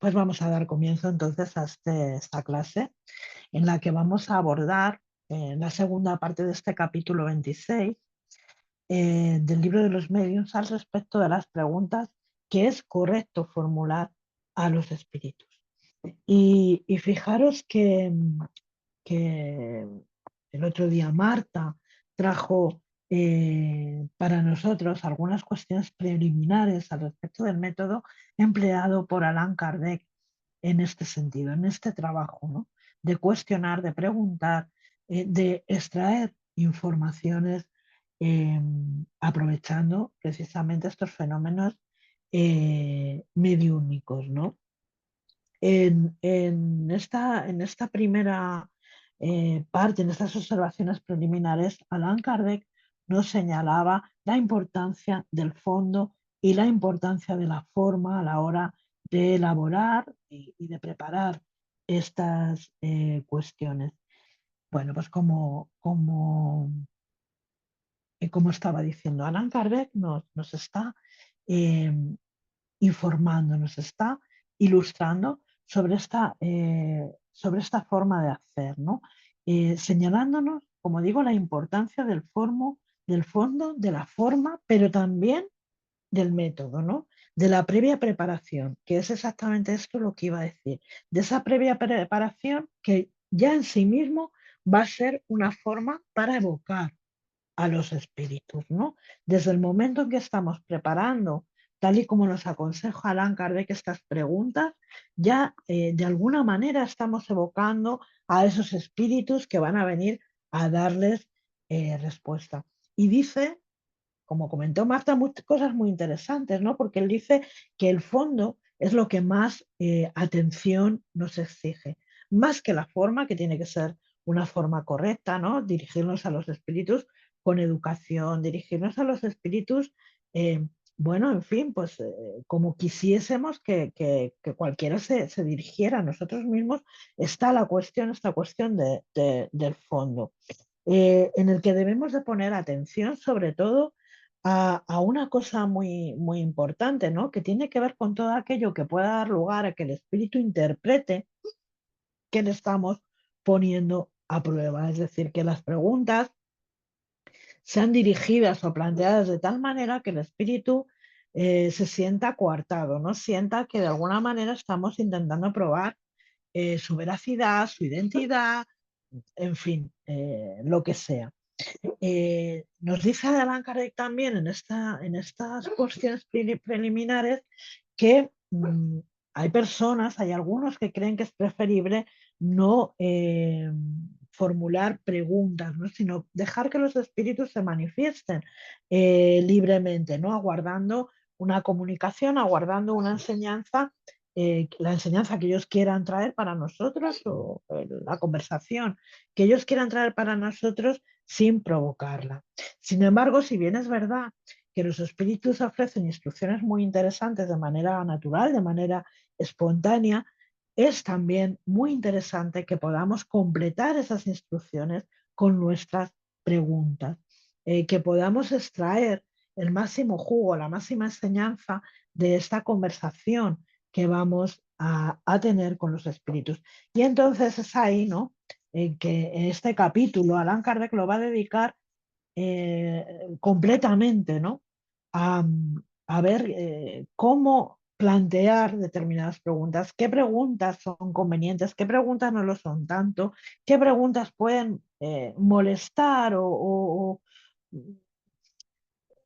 Pues vamos a dar comienzo entonces a esta clase en la que vamos a abordar la segunda parte de este capítulo 26 del libro de los medios al respecto de las preguntas que es correcto formular a los espíritus. Y fijaros que el otro día Marta trajo para nosotros algunas cuestiones preliminares al respecto del método empleado por Allan Kardec en este sentido, en este trabajo, ¿no? De cuestionar, de preguntar, de extraer informaciones aprovechando precisamente estos fenómenos mediúnicos, ¿no? En esta primera parte, en estas observaciones preliminares, Allan Kardec nos señalaba la importancia del fondo y la importancia de la forma a la hora de elaborar y de preparar estas cuestiones. Bueno, pues como estaba diciendo, Allan Kardec nos está eh, informando, nos está ilustrando sobre esta forma de hacer, ¿no? Señalándonos, como digo, la importancia del fondo, de la forma, pero también del método, ¿no? De la previa preparación, que es exactamente esto lo que iba a decir, de esa previa preparación que ya en sí mismo va a ser una forma para evocar a los espíritus, ¿no? Desde el momento en que estamos preparando, tal y como nos aconseja Allan Kardec, estas preguntas, ya de alguna manera estamos evocando a esos espíritus que van a venir a darles respuesta. Y dice, como comentó Marta, cosas muy interesantes, ¿no? Porque él dice que el fondo es lo que más atención nos exige, más que la forma, que tiene que ser una forma correcta, ¿no? Dirigirnos a los espíritus con educación, dirigirnos a los espíritus, eh, bueno, en fin, pues como quisiésemos que cualquiera se dirigiera a nosotros mismos, está esta cuestión del fondo, en el que debemos de poner atención sobre todo a una cosa muy, muy importante, ¿no? Que tiene que ver con todo aquello que pueda dar lugar a que el espíritu interprete que le estamos poniendo a prueba. Es decir, que las preguntas sean dirigidas o planteadas de tal manera que el espíritu se sienta coartado, no sienta que de alguna manera estamos intentando probar su veracidad, su identidad, en fin, lo que sea. Nos dice Allan Kardec también en estas cuestiones preliminares que hay personas, hay algunos que creen que es preferible no formular preguntas, ¿no? Sino dejar que los espíritus se manifiesten libremente, ¿no? Aguardando una comunicación, aguardando una enseñanza, la enseñanza que ellos quieran traer para nosotros o la conversación que ellos quieran traer para nosotros sin provocarla. Sin embargo, si bien es verdad que los espíritus ofrecen instrucciones muy interesantes de manera natural, de manera espontánea, es también muy interesante que podamos completar esas instrucciones con nuestras preguntas, que podamos extraer el máximo jugo, la máxima enseñanza de esta conversación que vamos a tener con los espíritus. Y entonces es ahí, ¿no? En que en este capítulo Allan Kardec lo va a dedicar completamente, ¿no? A, a ver cómo plantear determinadas preguntas, qué preguntas son convenientes, qué preguntas no lo son tanto, qué preguntas pueden molestar o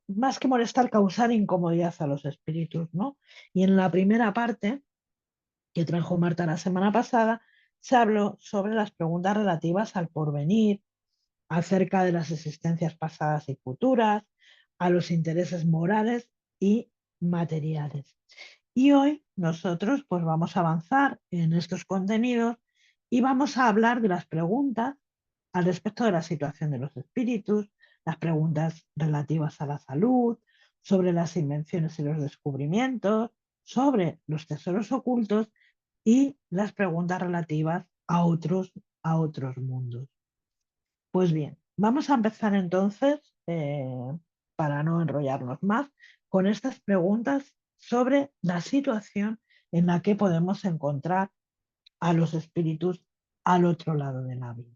más que molestar, causar incomodidad a los espíritus, ¿no? Y en la primera parte que trajo Marta la semana pasada, se habló sobre las preguntas relativas al porvenir, acerca de las existencias pasadas y futuras, a los intereses morales y materiales. Y hoy nosotros pues vamos a avanzar en estos contenidos y vamos a hablar de las preguntas al respecto de la situación de los espíritus, las preguntas relativas a la salud, sobre las invenciones y los descubrimientos, sobre los tesoros ocultos y las preguntas relativas a otros mundos. Pues bien, vamos a empezar entonces, para no enrollarnos más, con estas preguntas sobre la situación en la que podemos encontrar a los espíritus al otro lado de la vida.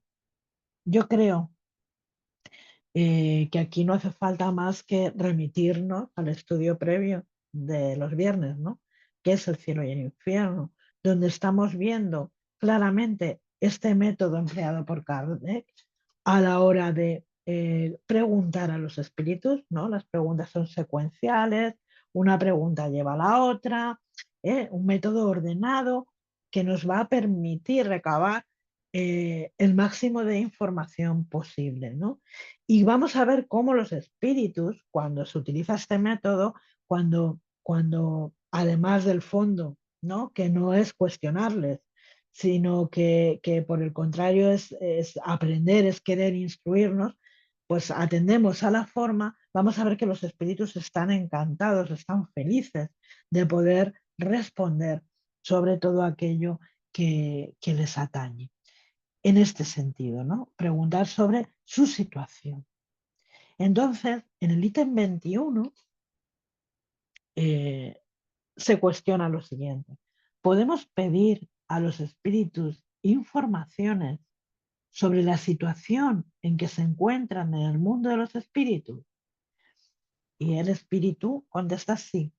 Yo creo que aquí no hace falta más que remitirnos al estudio previo de los viernes, ¿no? Que es el cielo y el infierno, donde estamos viendo claramente este método empleado por Kardec a la hora de preguntar a los espíritus, ¿no? Las preguntas son secuenciales, una pregunta lleva a la otra, un método ordenado que nos va a permitir recabar el máximo de información posible, ¿no? Y vamos a ver cómo los espíritus, cuando se utiliza este método, cuando además del fondo, ¿no? Que no es cuestionarles, sino que por el contrario es aprender, es querer instruirnos, pues atendemos a la forma, vamos a ver que los espíritus están encantados, están felices de poder responder sobre todo aquello que les atañe. En este sentido, ¿no? Preguntar sobre su situación. Entonces, en el ítem 21 eh, se cuestiona lo siguiente. ¿Podemos pedir a los espíritus informaciones sobre la situación en que se encuentran en el mundo de los espíritus? Y el espíritu contesta sí,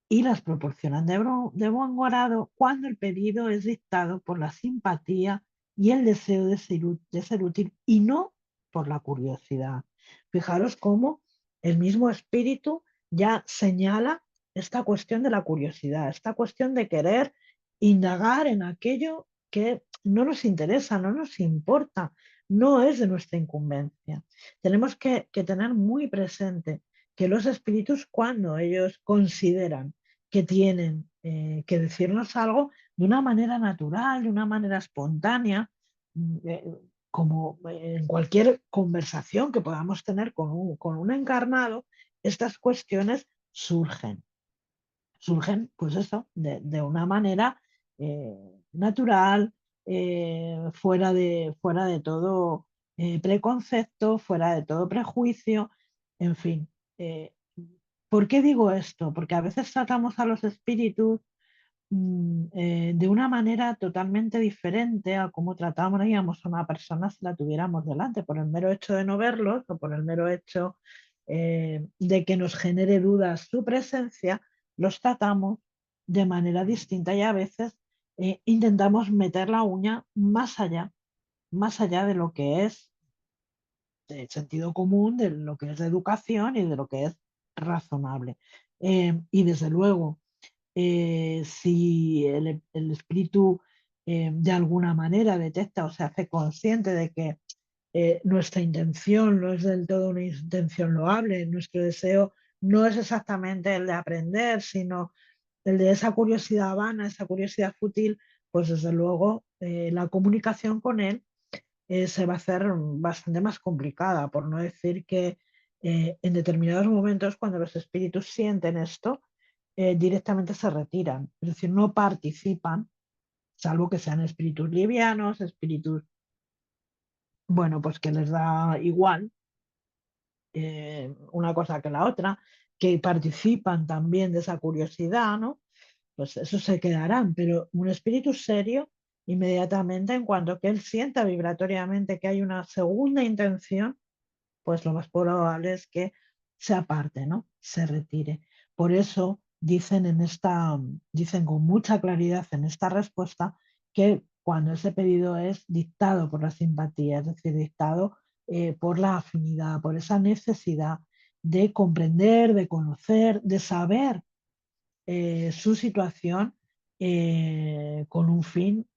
y las proporcionan de buen grado cuando el pedido es dictado por la simpatía y el deseo de ser útil y no por la curiosidad. Fijaros cómo el mismo espíritu ya señala esta cuestión de la curiosidad, esta cuestión de querer indagar en aquello que no nos interesa, no nos importa, no es de nuestra incumbencia. Tenemos que tener muy presente que los espíritus, cuando ellos consideran que tienen que decirnos algo de una manera natural, de una manera espontánea, eh, como en cualquier conversación que podamos tener con un encarnado, estas cuestiones surgen. Surgen, pues eso, de una manera natural, fuera de todo preconcepto, fuera de todo prejuicio, en fin. ¿Por qué digo esto? Porque a veces tratamos a los espíritus de una manera totalmente diferente a cómo trataríamos a una persona si la tuviéramos delante, por el mero hecho de no verlos o por el mero hecho de que nos genere dudas su presencia, los tratamos de manera distinta y a veces intentamos meter la uña más allá de lo que es de sentido común, de lo que es de educación y de lo que es razonable. Y desde luego, si el espíritu de alguna manera detecta o se hace consciente de que nuestra intención no es del todo una intención loable, nuestro deseo no es exactamente el de aprender, sino el de esa curiosidad vana, esa curiosidad fútil, pues desde luego la comunicación con él se va a hacer bastante más complicada, por no decir que en determinados momentos cuando los espíritus sienten esto, directamente se retiran, es decir, no participan, salvo que sean espíritus livianos, espíritus, bueno, pues que les da igual una cosa que la otra, que participan también de esa curiosidad, ¿no? Pues eso se quedarán, pero un espíritu serio, inmediatamente en cuanto que él sienta vibratoriamente que hay una segunda intención, pues lo más probable es que se aparte, ¿no? Se retire. Por eso dicen con mucha claridad en esta respuesta que cuando ese pedido es dictado por la simpatía, es decir, dictado por la afinidad, por esa necesidad de comprender, de conocer, de saber su situación con un fin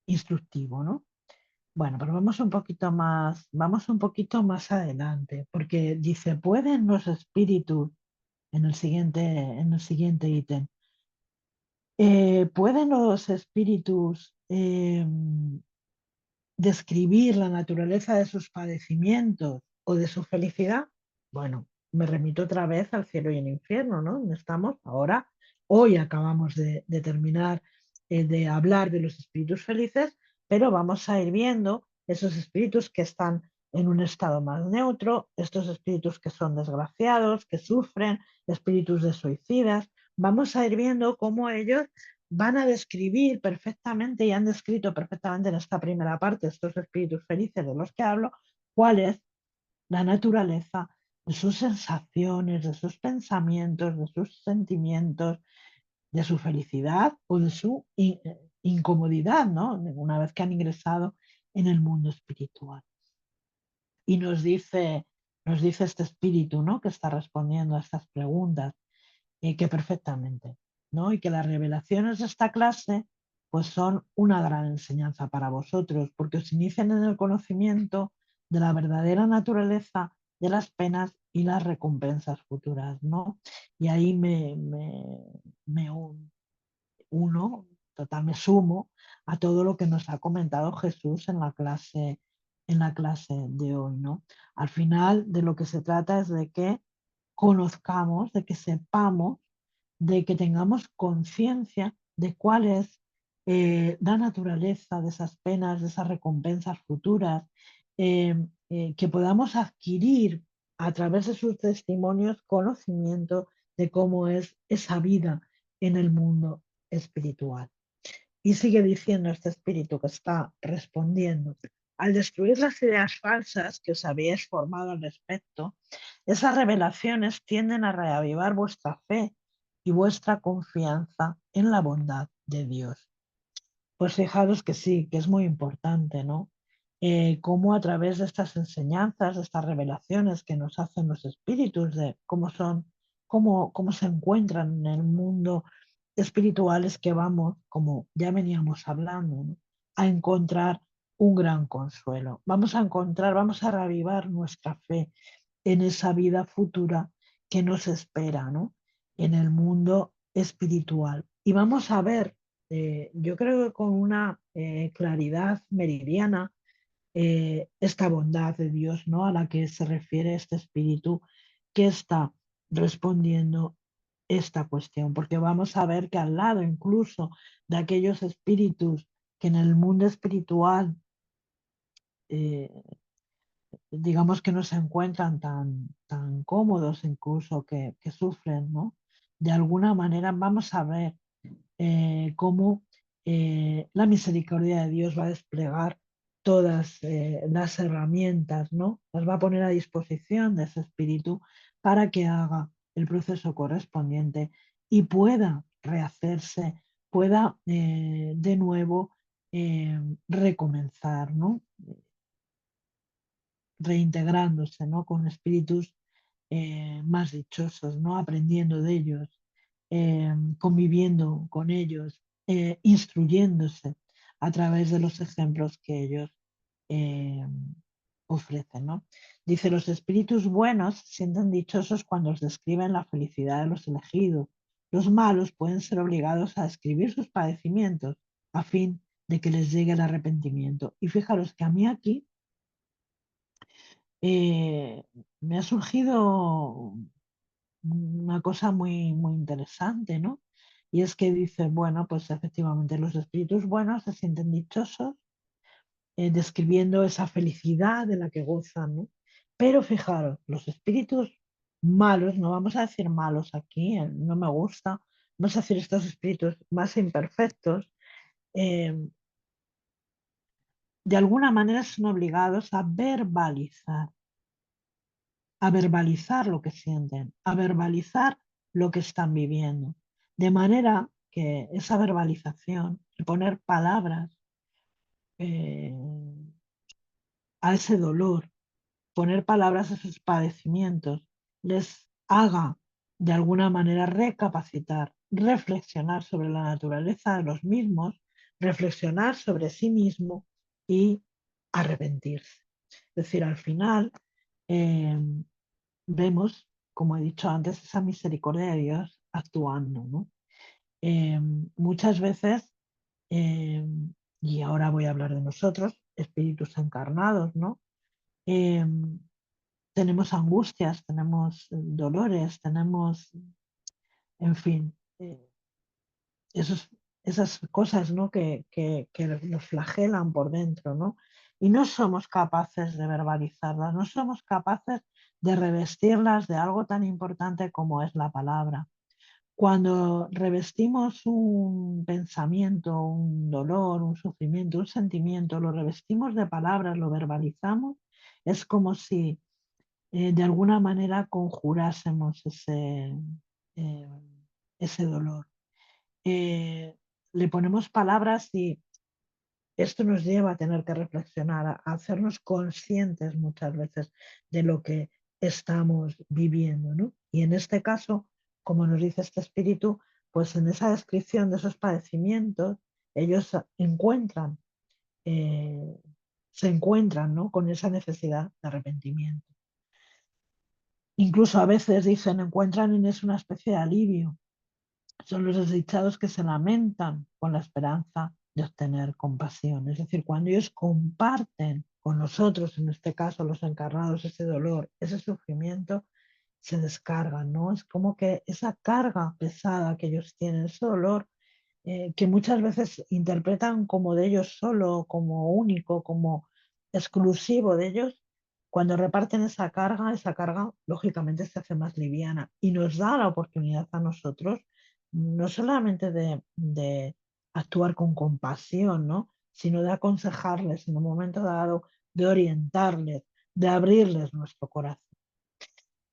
instructivo, ¿no? Bueno, pero vamos un poquito más adelante, porque dice, ¿pueden los espíritus, en el siguiente ítem, ¿pueden los espíritus describir la naturaleza de sus padecimientos o de su felicidad? Bueno, me remito otra vez al cielo y el infierno, ¿no? ¿Dónde estamos ahora? Hoy acabamos de terminar de hablar de los espíritus felices, pero vamos a ir viendo esos espíritus que están en un estado más neutro, estos espíritus que son desgraciados, que sufren, espíritus de suicidas. Vamos a ir viendo cómo ellos van a describir perfectamente y han descrito perfectamente en esta primera parte, estos espíritus felices de los que hablo, cuál es la naturaleza de sus sensaciones, de sus pensamientos, de sus sentimientos, de su felicidad o de su incomodidad, ¿no? Una vez que han ingresado en el mundo espiritual. Y nos dice este espíritu, ¿no? Que está respondiendo a estas preguntas, que perfectamente, ¿no? Y que las revelaciones de esta clase pues son una gran enseñanza para vosotros, porque os inician en el conocimiento de la verdadera naturaleza de las penas y las recompensas futuras, ¿no? Y ahí me uno, total, me sumo a todo lo que nos ha comentado Jesús en la clase de hoy, ¿no? Al final de lo que se trata es de que conozcamos, de que sepamos, de que tengamos conciencia de cuál es la naturaleza de esas penas, de esas recompensas futuras, que podamos adquirir a través de sus testimonios conocimiento de cómo es esa vida en el mundo espiritual. Y sigue diciendo este espíritu que está respondiendo: al destruir las ideas falsas que os habíais formado al respecto, esas revelaciones tienden a reavivar vuestra fe y vuestra confianza en la bondad de Dios. Pues fijaros que sí, que es muy importante, ¿no? Cómo a través de estas enseñanzas, de estas revelaciones que nos hacen los espíritus de cómo son, cómo se encuentran en el mundo espirituales, que vamos, como ya veníamos hablando, ¿no? A encontrar un gran consuelo. Vamos a encontrar, vamos a reavivar nuestra fe en esa vida futura que nos espera, ¿no? En el mundo espiritual. Y vamos a ver, yo creo que con una claridad meridiana, esta bondad de Dios, ¿no? A la que se refiere este espíritu que está respondiendo esta cuestión, porque vamos a ver que al lado incluso de aquellos espíritus que en el mundo espiritual, eh, digamos que no se encuentran tan cómodos, incluso que sufren, ¿no? De alguna manera vamos a ver cómo la misericordia de Dios va a desplegar todas las herramientas, ¿no? Las va a poner a disposición de ese espíritu para que haga el proceso correspondiente y pueda rehacerse, pueda de nuevo recomenzar, ¿no? Reintegrándose, ¿no? Con espíritus más dichosos, ¿no? Aprendiendo de ellos, conviviendo con ellos, instruyéndose a través de los ejemplos que ellos eh, ofrecen, ¿no? Dice: los espíritus buenos se sienten dichosos cuando os describen la felicidad de los elegidos. Los malos pueden ser obligados a describir sus padecimientos a fin de que les llegue el arrepentimiento. Y fijaros que a mí aquí eh, me ha surgido una cosa muy interesante, ¿no? Y es que dice, bueno, pues efectivamente los espíritus buenos se sienten dichosos, describiendo esa felicidad de la que gozan, ¿no? Pero fijaros, los espíritus malos, no vamos a decir malos aquí, no me gusta, vamos a decir estos espíritus más imperfectos, eh, de alguna manera son obligados a verbalizar lo que sienten, a verbalizar lo que están viviendo. De manera que esa verbalización, el poner palabras eh, a ese dolor, poner palabras a sus padecimientos, les haga de alguna manera recapacitar, reflexionar sobre la naturaleza de los mismos, reflexionar sobre sí mismo y arrepentirse. Es decir, al final, eh, vemos, como he dicho antes, esa misericordia de Dios actuando, ¿no? Muchas veces, eh, y ahora voy a hablar de nosotros, espíritus encarnados, ¿no? Eh, tenemos angustias, tenemos dolores, tenemos, en fin, esos, esas cosas, ¿no? Que nos flagelan por dentro, ¿no? Y no somos capaces de verbalizarlas, no somos capaces de revestirlas de algo tan importante como es la palabra. Cuando revestimos un pensamiento, un dolor, un sufrimiento, un sentimiento, lo revestimos de palabras, lo verbalizamos, es como si de alguna manera conjurásemos eh, ese dolor. Eh, Le ponemos palabras y esto nos lleva a tener que reflexionar, a hacernos conscientes muchas veces de lo que estamos viviendo, ¿no? Y en este caso, como nos dice este espíritu, pues en esa descripción de esos padecimientos, ellos encuentran, eh, se encuentran, ¿no?, con esa necesidad de arrepentimiento. Incluso a veces dicen, encuentran en eso una especie de alivio. Son los desdichados que se lamentan con la esperanza de obtener compasión. Es decir, cuando ellos comparten con nosotros, en este caso los encarnados, ese dolor, ese sufrimiento, se descargan, ¿no? Es como que esa carga pesada que ellos tienen, ese dolor, que muchas veces interpretan como de ellos solo, como único, como exclusivo de ellos, cuando reparten esa carga lógicamente se hace más liviana y nos da la oportunidad a nosotros no solamente de actuar con compasión, ¿no?, sino de aconsejarles en un momento dado, de orientarles, de abrirles nuestro corazón.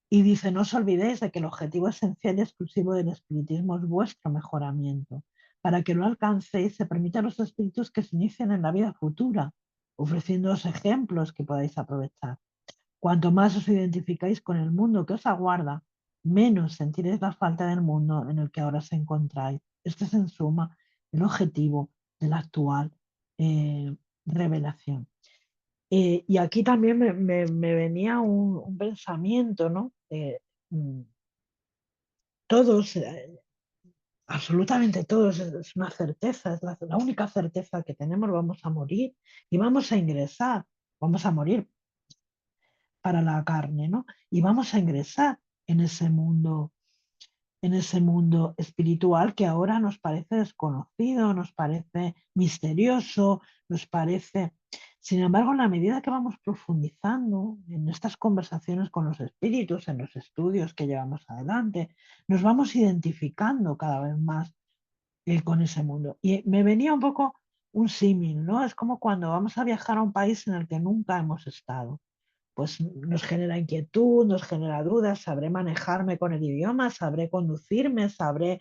Y dice, no os olvidéis de que el objetivo esencial y exclusivo del espiritismo es vuestro mejoramiento. Para que lo alcancéis, se permite a los espíritus que se inicien en la vida futura, ofreciéndoos ejemplos que podáis aprovechar. Cuanto más os identificáis con el mundo que os aguarda, menos sentiréis la falta del mundo en el que ahora os encontráis. Este es, en suma, el objetivo de la actual eh, revelación. Y aquí también me venía un pensamiento, ¿no? Mm, todos, absolutamente todos, es una certeza, es la única certeza que tenemos, vamos a morir y vamos a ingresar, vamos a morir para la carne, ¿no? Y vamos a ingresar en en ese mundo espiritual que ahora nos parece desconocido, nos parece misterioso, nos parece... Sin embargo, en la medida que vamos profundizando en estas conversaciones con los espíritus, en los estudios que llevamos adelante, nos vamos identificando cada vez más con ese mundo. Y me venía un poco un símil, ¿no? Es como cuando vamos a viajar a un país en el que nunca hemos estado, pues nos genera inquietud, nos genera dudas, sabré manejarme con el idioma, sabré conducirme, sabré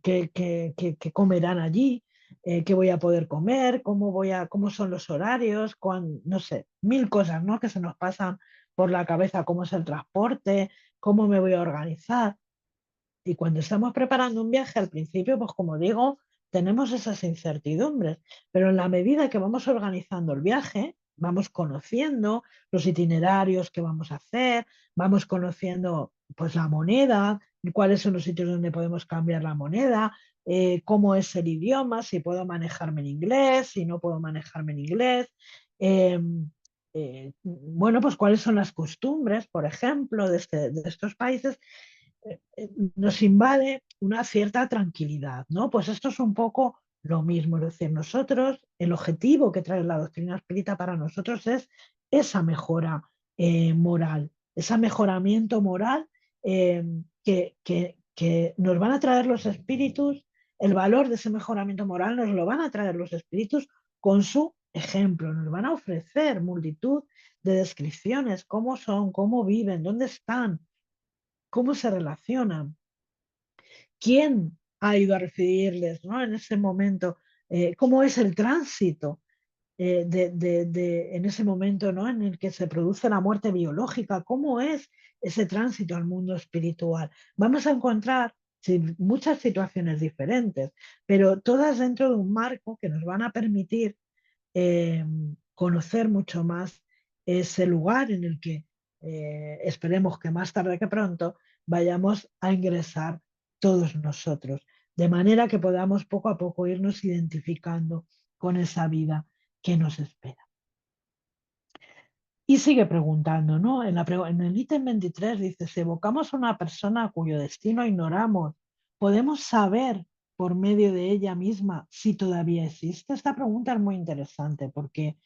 qué comerán allí, qué voy a poder comer, cómo son los horarios, no sé, mil cosas, ¿no?, que se nos pasan por la cabeza, cómo es el transporte, cómo me voy a organizar. Y cuando estamos preparando un viaje al principio, pues como digo, tenemos esas incertidumbres, pero en la medida que vamos organizando el viaje, vamos conociendo los itinerarios que vamos a hacer, vamos conociendo pues la moneda, cuáles son los sitios donde podemos cambiar la moneda, cómo es el idioma, si puedo manejarme en inglés, si no puedo manejarme en inglés. Bueno, pues cuáles son las costumbres, por ejemplo, de estos países, nos invade una cierta tranquilidad, ¿no? Pues esto es un poco lo mismo, es decir, nosotros, el objetivo que trae la doctrina espírita para nosotros es esa mejora moral, ese mejoramiento moral eh, que nos van a traer los espíritus, el valor de ese mejoramiento moral nos lo van a traer los espíritus con su ejemplo, nos van a ofrecer multitud de descripciones, cómo son, cómo viven, dónde están, cómo se relacionan, quién ha ido a recibirles, ¿no?, en ese momento, cómo es el tránsito en ese momento, ¿no?, en el que se produce la muerte biológica, cómo es ese tránsito al mundo espiritual. Vamos a encontrar muchas situaciones diferentes, pero todas dentro de un marco que nos van a permitir eh, conocer mucho más ese lugar en el que esperemos que más tarde que pronto vayamos a ingresar todos nosotros, de manera que podamos poco a poco irnos identificando con esa vida que nos espera. Y sigue preguntando, ¿no? En el ítem 23 dice, si evocamos a una persona cuyo destino ignoramos, ¿podemos saber por medio de ella misma si todavía existe? Esta pregunta es muy interesante porque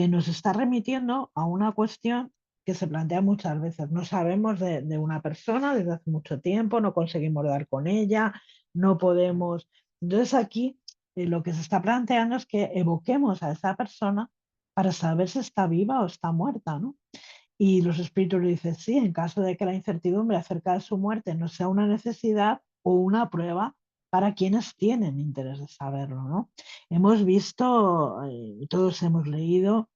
nos está remitiendo a una cuestión que se plantea muchas veces. No sabemos de una persona desde hace mucho tiempo, no conseguimos dar con ella, no podemos. Entonces aquí lo que se está planteando es que evoquemos a esa persona para saber si está viva o está muerta, ¿no? Y los espíritus le dicen, sí, en caso de que la incertidumbre acerca de su muerte no sea una necesidad o una prueba para quienes tienen interés de saberlo, ¿no? Hemos visto, todos hemos leído,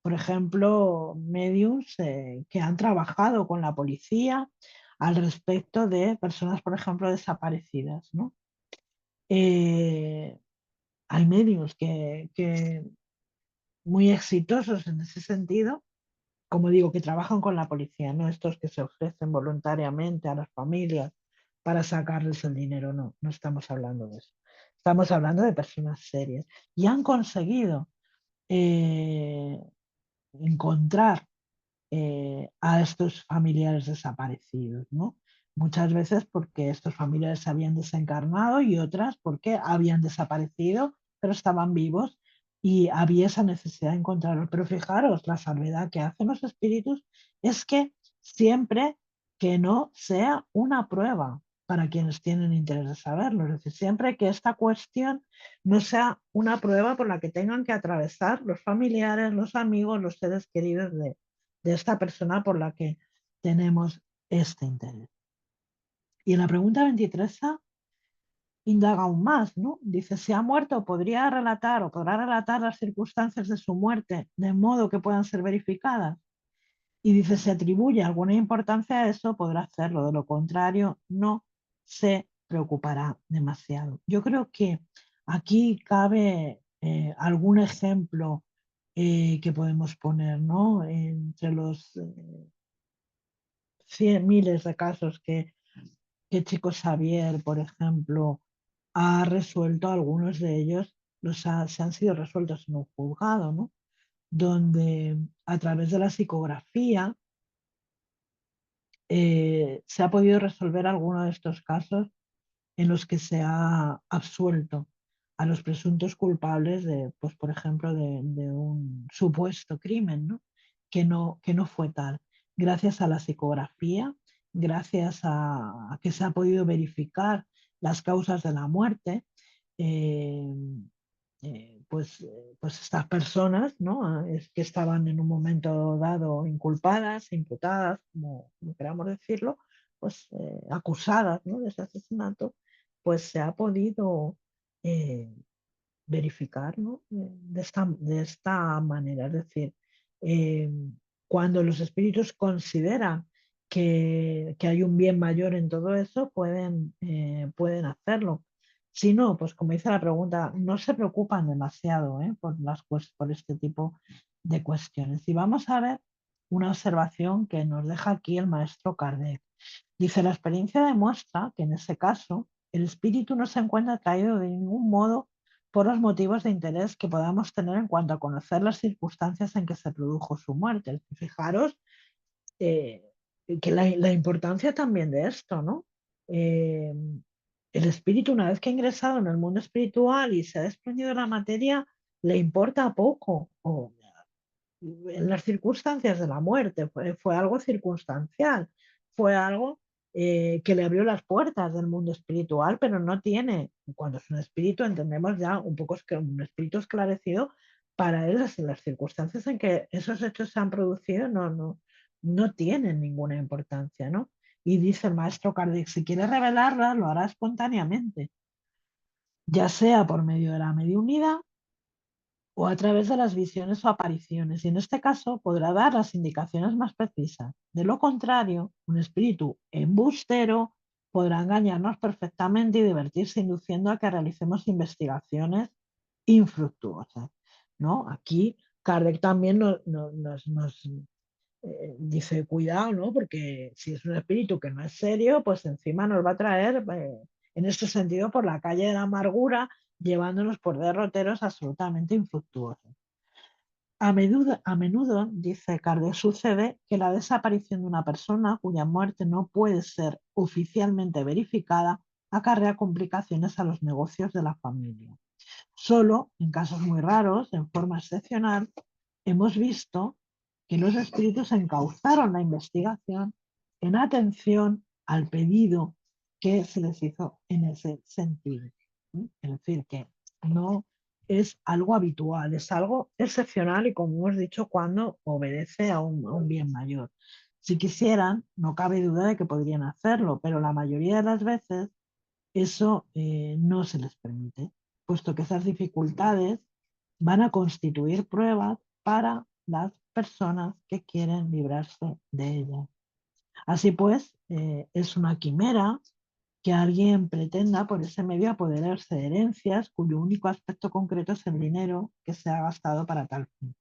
por ejemplo, mediums que han trabajado con la policía al respecto de personas, por ejemplo, desaparecidas, ¿no? Eh, Hay mediums que muy exitosos en ese sentido, como digo, que trabajan con la policía, no estos que se ofrecen voluntariamente a las familias para sacarles el dinero, no, no estamos hablando de eso. Estamos hablando de personas serias y han conseguido eh, encontrar a estos familiares desaparecidos, ¿no? Muchas veces porque estos familiares se habían desencarnado y otras porque habían desaparecido, pero estaban vivos y había esa necesidad de encontrarlos. Pero fijaros, la salvedad que hacen los espíritus es que siempre que no sea una prueba para quienes tienen interés de saberlo, es decir, siempre que esta cuestión no sea una prueba por la que tengan que atravesar los familiares, los amigos, los seres queridos de esta persona por la que tenemos este interés. Y en la pregunta 23 indaga aún más, ¿no? Dice, si ha muerto, podría relatar o podrá relatar las circunstancias de su muerte de modo que puedan ser verificadas. Y dice, si atribuye alguna importancia a eso, podrá hacerlo. De lo contrario, no se preocupará demasiado. Yo creo que aquí cabe algún ejemplo que podemos poner, ¿no? Entre los miles de casos que Chico Xavier, por ejemplo, ha resuelto, algunos de ellos se han sido resueltos en un juzgado, ¿no? Donde a través de la psicografía se ha podido resolver alguno de estos casos en los que se ha absuelto a los presuntos culpables de, pues, por ejemplo, de un supuesto crimen, ¿no? Que no fue tal. Gracias a la psicografía, gracias a que se ha podido verificar las causas de la muerte, eh, pues estas personas, ¿no? Es que estaban en un momento dado inculpadas, imputadas, como queramos decirlo, pues acusadas, ¿no? De ese asesinato, pues se ha podido eh, verificar, ¿no? De esta manera. Es decir, eh, cuando los espíritus consideran que hay un bien mayor en todo eso, pueden hacerlo. Si no, pues como dice la pregunta, no se preocupan demasiado por este tipo de cuestiones. Y vamos a ver una observación que nos deja aquí el maestro Kardec. Dice, la experiencia demuestra que en ese caso el espíritu no se encuentra atraído de ningún modo por los motivos de interés que podamos tener en cuanto a conocer las circunstancias en que se produjo su muerte. Fijaros eh, que la importancia también de esto, ¿no? Eh, el espíritu, una vez que ha ingresado en el mundo espiritual y se ha desprendido de la materia, le importa poco. O, en las circunstancias de la muerte, fue algo circunstancial, fue algo que le abrió las puertas del mundo espiritual, pero no tiene, cuando es un espíritu, entendemos ya un poco que un espíritu esclarecido, para él las circunstancias en que esos hechos se han producido no tienen ninguna importancia, ¿no? Y dice el maestro Kardec, si quiere revelarla, lo hará espontáneamente, ya sea por medio de la mediunidad o a través de las visiones o apariciones, y en este caso podrá dar las indicaciones más precisas. De lo contrario, un espíritu embustero podrá engañarnos perfectamente y divertirse induciendo a que realicemos investigaciones infructuosas, ¿no? Aquí Kardec también nos dice, cuidado, ¿no? Porque si es un espíritu que no es serio, pues encima nos va a traer, en este sentido, por la calle de la amargura, llevándonos por derroteros absolutamente infructuosos. A menudo, dice Kardec, sucede que la desaparición de una persona cuya muerte no puede ser oficialmente verificada acarrea complicaciones a los negocios de la familia. Solo en casos muy raros, en forma excepcional, hemos visto que los espíritus encauzaron la investigación en atención al pedido que se les hizo en ese sentido. Es decir, que no es algo habitual, es algo excepcional y, como hemos dicho, cuando obedece a un bien mayor. Si quisieran, no cabe duda de que podrían hacerlo, pero la mayoría de las veces eso no se les permite, puesto que esas dificultades van a constituir pruebas para las personas que quieren librarse de ellas. Así pues, es una quimera que alguien pretenda por ese medio apoderarse de herencias cuyo único aspecto concreto es el dinero que se ha gastado para tal fin.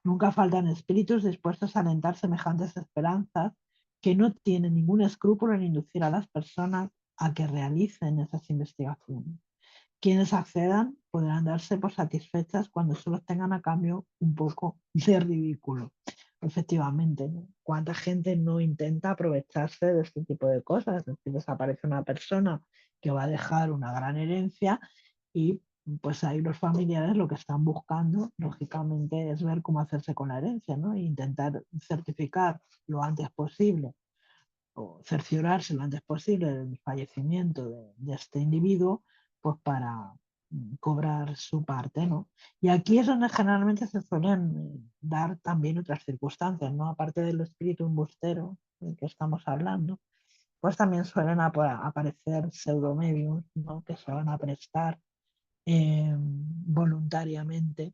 Nunca faltan espíritus dispuestos a alentar semejantes esperanzas que no tienen ningún escrúpulo en inducir a las personas a que realicen esas investigaciones. Quienes accedan podrán darse por satisfechas cuando solo tengan a cambio un poco de ridículo. Efectivamente, ¿no? ¿Cuánta gente no intenta aprovecharse de este tipo de cosas? Es decir, desaparece una persona que va a dejar una gran herencia y pues ahí los familiares lo que están buscando, lógicamente, es ver cómo hacerse con la herencia, ¿no? E intentar certificar lo antes posible o cerciorarse lo antes posible del fallecimiento de este individuo, pues para cobrar su parte, ¿no? Y aquí es donde generalmente se suelen dar también otras circunstancias, ¿no? Aparte del espíritu embustero del que estamos hablando, pues también suelen aparecer pseudomedios, ¿no? Que se van a prestar voluntariamente,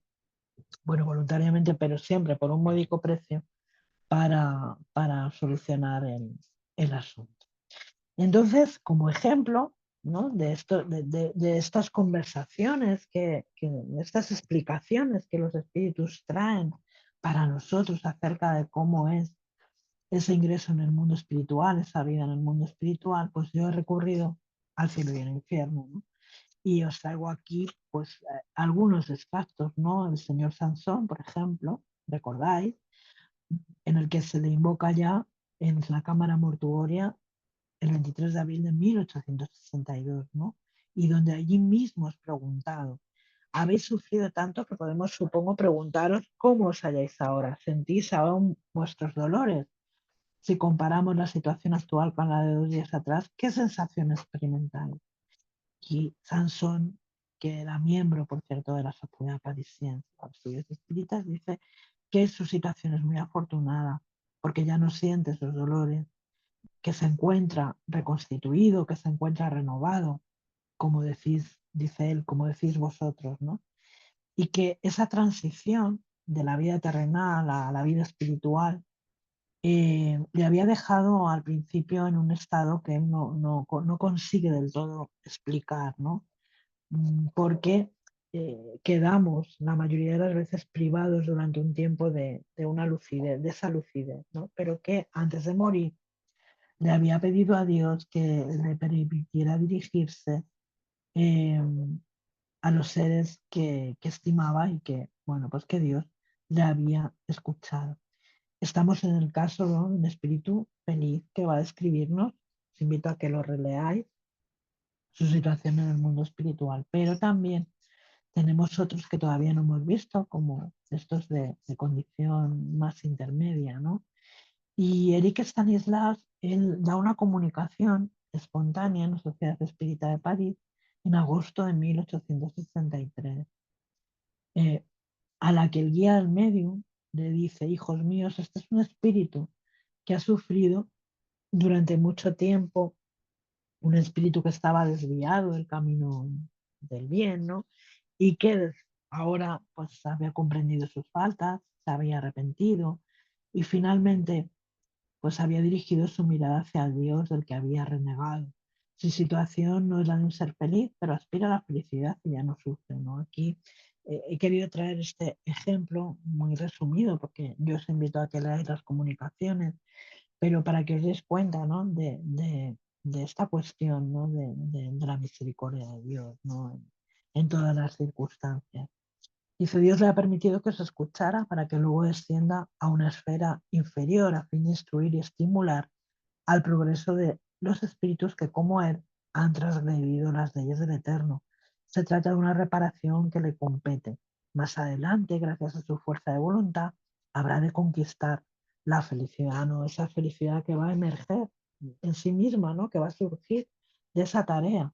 bueno, voluntariamente, pero siempre por un módico precio para solucionar el asunto. Entonces, como ejemplo, ¿no? de estas conversaciones, estas explicaciones que los espíritus traen para nosotros acerca de cómo es ese ingreso en el mundo espiritual, esa vida en el mundo espiritual, pues yo he recurrido al cielo y al infierno, ¿no? Y os traigo aquí pues algunos extractos, ¿no? El señor Sansón, por ejemplo, recordáis, en el que se le invoca ya en la cámara mortuoria el 23 de abril de 1862, ¿no? Y donde allí mismo es preguntado, habéis sufrido tanto que podemos, supongo, preguntaros cómo os halláis ahora. ¿Sentís aún vuestros dolores? Si comparamos la situación actual con la de 2 días atrás, ¿qué sensación experimentáis? Y Sansón, que era miembro, por cierto, de la Sociedad Parisiense de Estudios Espíritas, dice que su situación es muy afortunada porque ya no siente esos dolores, que se encuentra reconstituido, que se encuentra renovado, como decís, dice él, como decís vosotros, ¿no? Y que esa transición de la vida terrenal a la vida espiritual le había dejado al principio en un estado que él no consigue del todo explicar, ¿no? Porque quedamos la mayoría de las veces privados durante un tiempo de una lucidez, de esa lucidez, ¿no? Pero que antes de morir le había pedido a Dios que le permitiera dirigirse eh, a los seres que estimaba y que, bueno, pues que Dios le había escuchado. Estamos en el caso de un espíritu feliz que va a describirnos, os invito a que lo releáis, su situación en el mundo espiritual, pero también tenemos otros que todavía no hemos visto, como estos de condición más intermedia, ¿no? Y Eric Stanislas, él da una comunicación espontánea en la Sociedad Espírita de París en agosto de 1863, eh, a la que el guía del medium le dice, hijos míos, este es un espíritu que ha sufrido durante mucho tiempo, un espíritu que estaba desviado del camino del bien, ¿no? Y que ahora pues había comprendido sus faltas, se había arrepentido y finalmente pues había dirigido su mirada hacia el Dios del que había renegado. Su situación no es la de un ser feliz, pero aspira a la felicidad y ya no sufre, ¿no? Aquí he querido traer este ejemplo muy resumido, porque yo os invito a que leáis las comunicaciones, pero para que os deis cuenta, ¿no? de esta cuestión, ¿no? de la misericordia de Dios, ¿no? En todas las circunstancias. Dice, Dios le ha permitido que se escuchara para que luego descienda a una esfera inferior a fin de instruir y estimular al progreso de los espíritus que, como él, han transgredido las leyes del Eterno. Se trata de una reparación que le compete. Más adelante, gracias a su fuerza de voluntad, habrá de conquistar la felicidad, ¿no? Esa felicidad que va a emerger en sí misma, ¿no? Que va a surgir de esa tarea,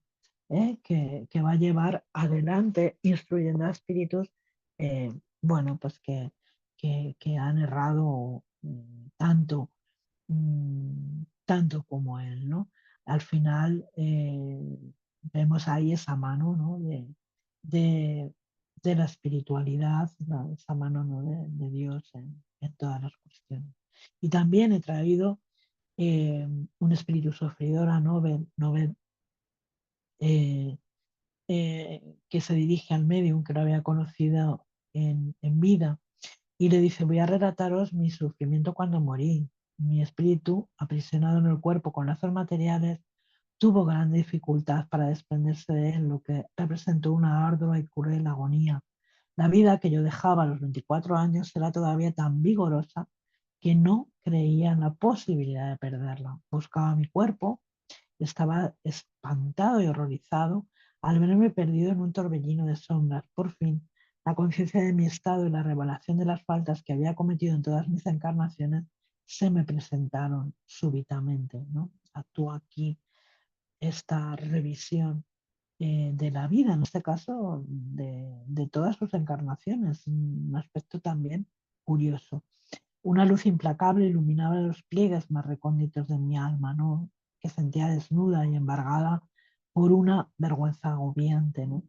que va a llevar adelante instruyendo a espíritus, bueno, pues que han errado tanto, tanto como él, ¿no? Al final vemos ahí esa mano, ¿no? De, de la espiritualidad, esa mano, ¿no? de Dios en todas las cuestiones. Y también he traído un espíritu sufridor a Nobel eh, que se dirige al medium que lo había conocido en vida y le dice, voy a relataros mi sufrimiento cuando morí. Mi espíritu, aprisionado en el cuerpo con lazos materiales, tuvo gran dificultad para desprenderse de él, lo que representó una ardua y cruel agonía. La vida que yo dejaba a los 24 años era todavía tan vigorosa que no creía en la posibilidad de perderla. Buscaba mi cuerpo, estaba espantado y horrorizado al verme perdido en un torbellino de sombras. Por fin, la conciencia de mi estado y la revelación de las faltas que había cometido en todas mis encarnaciones se me presentaron súbitamente, ¿no? Actúa aquí esta revisión de la vida, en este caso de todas sus encarnaciones, un aspecto también curioso. Una luz implacable iluminaba los pliegues más recónditos de mi alma, ¿no? Que sentía desnuda y embargada por una vergüenza agobiante, ¿no?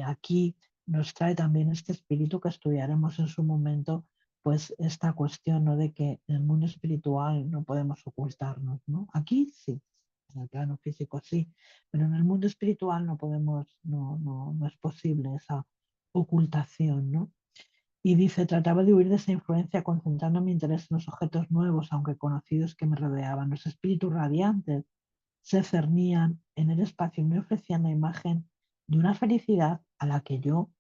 Aquí nos trae también este espíritu que estudiaremos en su momento, pues esta cuestión, ¿no? De que en el mundo espiritual no podemos ocultarnos, ¿no? Aquí sí, en el plano físico sí, pero en el mundo espiritual no podemos, no es posible esa ocultación, ¿no? Y dice, trataba de huir de esa influencia concentrando mi interés en los objetos nuevos, aunque conocidos, que me rodeaban. Los espíritus radiantes se cernían en el espacio y me ofrecían la imagen de una felicidad a la que yo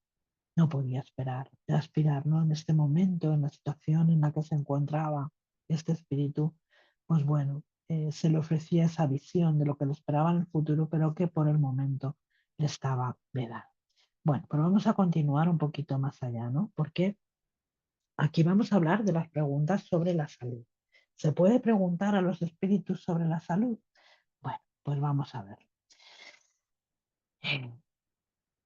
no podía esperar, de aspirar, ¿no? En este momento, en la situación en la que se encontraba este espíritu, pues bueno, se le ofrecía esa visión de lo que le esperaba en el futuro, pero que por el momento le estaba vedada. Bueno, pues vamos a continuar un poquito más allá, ¿no? Porque aquí vamos a hablar de las preguntas sobre la salud. ¿Se puede preguntar a los espíritus sobre la salud? Bueno, pues vamos a ver.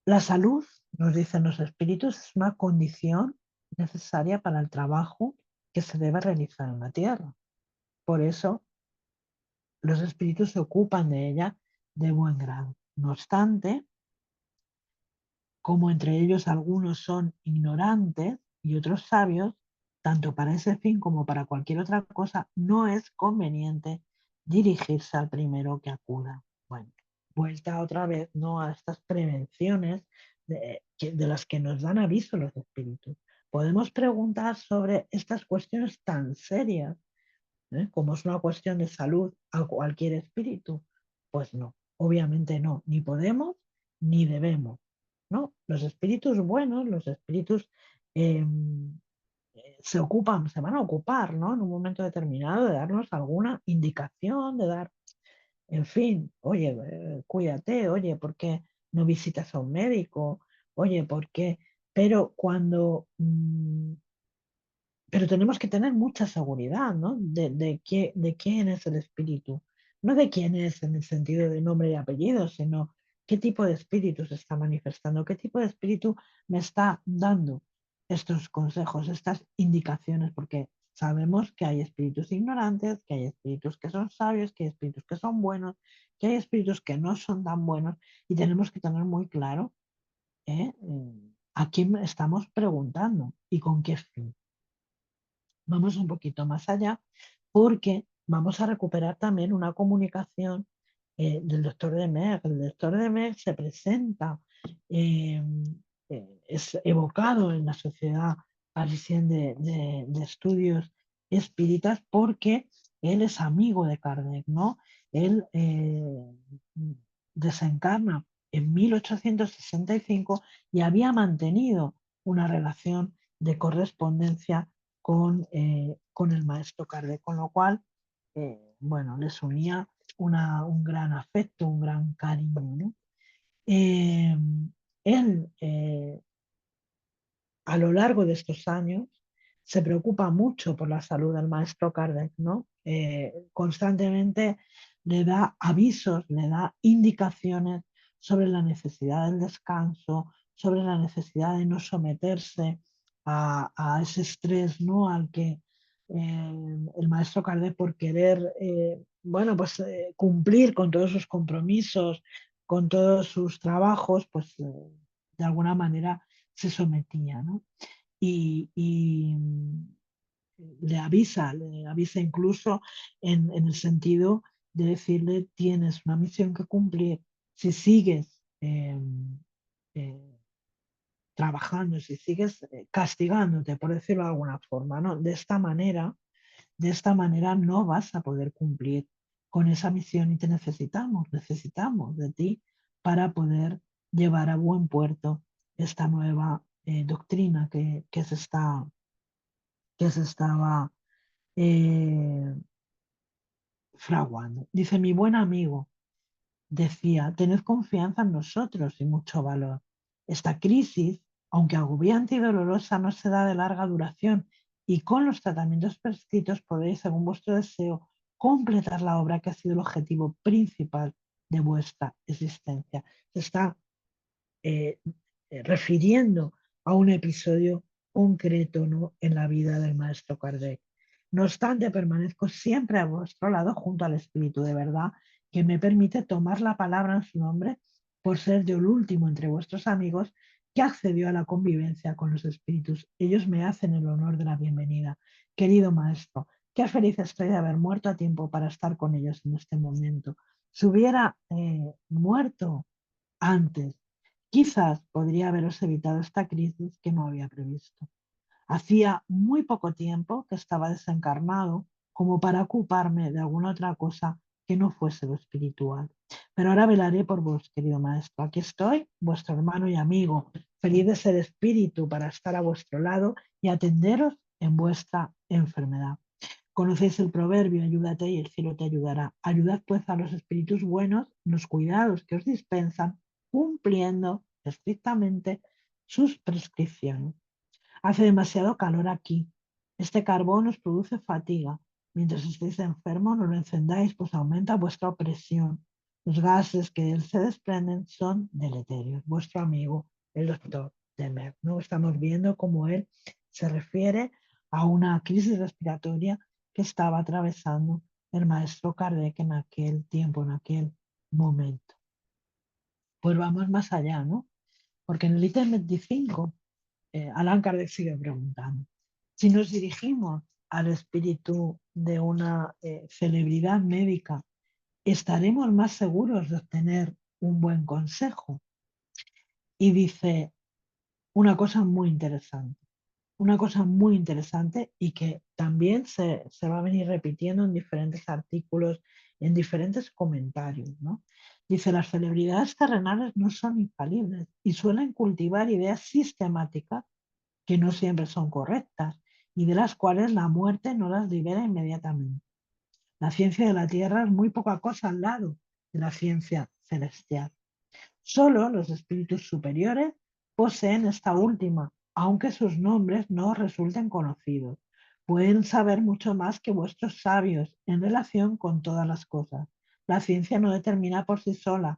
La salud, nos dicen los espíritus, es una condición necesaria para el trabajo que se debe realizar en la tierra. Por eso los espíritus se ocupan de ella de buen grado. No obstante, como entre ellos algunos son ignorantes y otros sabios, tanto para ese fin como para cualquier otra cosa, no es conveniente dirigirse al primero que acuda. Bueno, vuelta otra vez, ¿no? A estas prevenciones de las que nos dan aviso los espíritus. Podemos preguntar sobre estas cuestiones tan serias, como es una cuestión de salud a cualquier espíritu. Pues no, obviamente no, ni podemos ni debemos. ¿No? Los espíritus buenos, los espíritus eh, se ocupan, se van a ocupar, ¿no? En un momento determinado de darnos alguna indicación, de dar, en fin, oye, cuídate, oye, ¿por qué no visitas a un médico? Oye, ¿por qué? Pero cuando pero tenemos que tener mucha seguridad, ¿no? De quién es el espíritu. No de quién es en el sentido de nombre y apellido, sino qué tipo de espíritu se está manifestando, qué tipo de espíritu me está dando estos consejos, estas indicaciones, porque sabemos que hay espíritus ignorantes, que hay espíritus que son sabios, que hay espíritus que son buenos, que hay espíritus que no son tan buenos y tenemos que tener muy claro a quién estamos preguntando y con qué fin. Vamos un poquito más allá porque vamos a recuperar también una comunicación del doctor Demer. El doctor Demer se presenta, eh, es evocado en la Sociedad Parisienne de Estudios Espíritas porque él es amigo de Kardec, ¿no? Él desencarna en 1865 y había mantenido una relación de correspondencia con el maestro Kardec, con lo cual, bueno, les unía un gran afecto, un gran cariño, ¿no? Eh, él, a lo largo de estos años, se preocupa mucho por la salud del maestro Kardec, ¿no? Constantemente le da avisos, le da indicaciones sobre la necesidad del descanso, sobre la necesidad de no someterse a ese estrés, ¿no? Al que el maestro Kardec, por querer bueno, pues, cumplir con todos sus compromisos, con todos sus trabajos, pues de alguna manera se sometía, ¿no? Y le avisa incluso en el sentido de decirle, tienes una misión que cumplir. Si sigues eh, trabajando, si sigues castigándote, por decirlo de alguna forma, ¿no? De esta manera no vas a poder cumplir con esa misión y te necesitamos de ti para poder llevar a buen puerto esta nueva doctrina que se estaba eh, fraguando. Dice, mi buen amigo, decía, tened confianza en nosotros y mucho valor. Esta crisis, aunque agobiante y dolorosa, no será de larga duración y con los tratamientos prescritos podréis, según vuestro deseo, completar la obra que ha sido el objetivo principal de vuestra existencia. Se está eh, refiriendo a un episodio concreto, ¿no? En la vida del maestro Kardec. No obstante, permanezco siempre a vuestro lado junto al Espíritu de verdad que me permite tomar la palabra en su nombre por ser yo el último entre vuestros amigos que accedió a la convivencia con los espíritus. Ellos me hacen el honor de la bienvenida. Querido maestro, qué feliz estoy de haber muerto a tiempo para estar con ellos en este momento. Si hubiera muerto antes, quizás podría haberos evitado esta crisis que no había previsto. Hacía muy poco tiempo que estaba desencarnado como para ocuparme de alguna otra cosa que no fuese lo espiritual. Pero ahora velaré por vos, querido maestro. Aquí estoy, vuestro hermano y amigo, feliz de ser espíritu para estar a vuestro lado y atenderos en vuestra enfermedad. Conocéis el proverbio, ayúdate y el cielo te ayudará. Ayudad pues a los espíritus buenos en los cuidados que os dispensan, cumpliendo estrictamente sus prescripciones. Hace demasiado calor aquí. Este carbón os produce fatiga. Mientras estéis enfermos, no lo encendáis, pues aumenta vuestra opresión. Los gases que de él se desprenden son deleterios. Vuestro amigo, el doctor Demer. ¿No? Estamos viendo cómo él se refiere a una crisis respiratoria que estaba atravesando el maestro Kardec en aquel tiempo, en aquel momento. Pues vamos más allá, ¿no? Porque en el ítem 25 Allan Kardec sigue preguntando. Si nos dirigimos al espíritu de una celebridad médica, ¿estaremos más seguros de obtener un buen consejo? Y dice una cosa muy interesante y que también se va a venir repitiendo en diferentes artículos, en diferentes comentarios, ¿no? Dice, las celebridades terrenales no son infalibles y suelen cultivar ideas sistemáticas que no siempre son correctas y de las cuales la muerte no las libera inmediatamente. La ciencia de la Tierra es muy poca cosa al lado de la ciencia celestial. Solo los espíritus superiores poseen esta última, aunque sus nombres no resulten conocidos. Pueden saber mucho más que vuestros sabios en relación con todas las cosas. La ciencia no determina por sí sola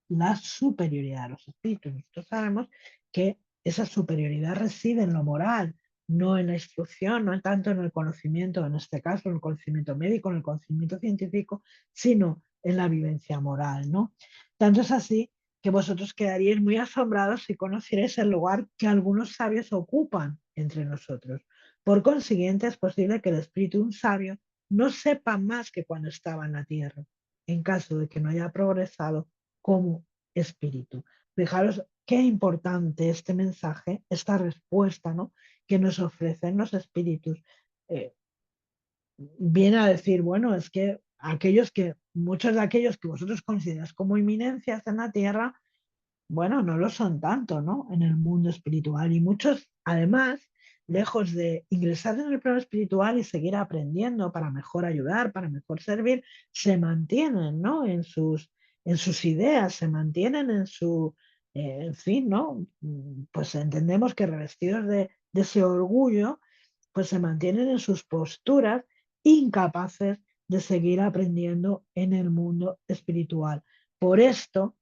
la superioridad de los espíritus. Nosotros sabemos que esa superioridad reside en lo moral, no en la instrucción, no tanto en el conocimiento, en este caso en el conocimiento médico, en el conocimiento científico, sino en la vivencia moral, ¿no? Tanto es así que vosotros quedaríais muy asombrados si conocierais el lugar que algunos sabios ocupan entre nosotros. Por consiguiente, es posible que el espíritu de un sabio no sepa más que cuando estaba en la tierra, en caso de que no haya progresado como espíritu. Fijaros qué importante este mensaje, esta respuesta, ¿no? Que nos ofrecen los espíritus. Eh, Viene a decir, bueno, es que muchos de aquellos que vosotros consideráis como inminencias en la tierra, bueno, no lo son tanto, ¿no? En el mundo espiritual. Y muchos, además, lejos de ingresar en el plano espiritual y seguir aprendiendo para mejor ayudar, para mejor servir, se mantienen, ¿no? En sus ideas, se mantienen en su, en fin, ¿no? Pues entendemos que revestidos de ese orgullo pues se mantienen en sus posturas, incapaces de seguir aprendiendo en el mundo espiritual. Por esto,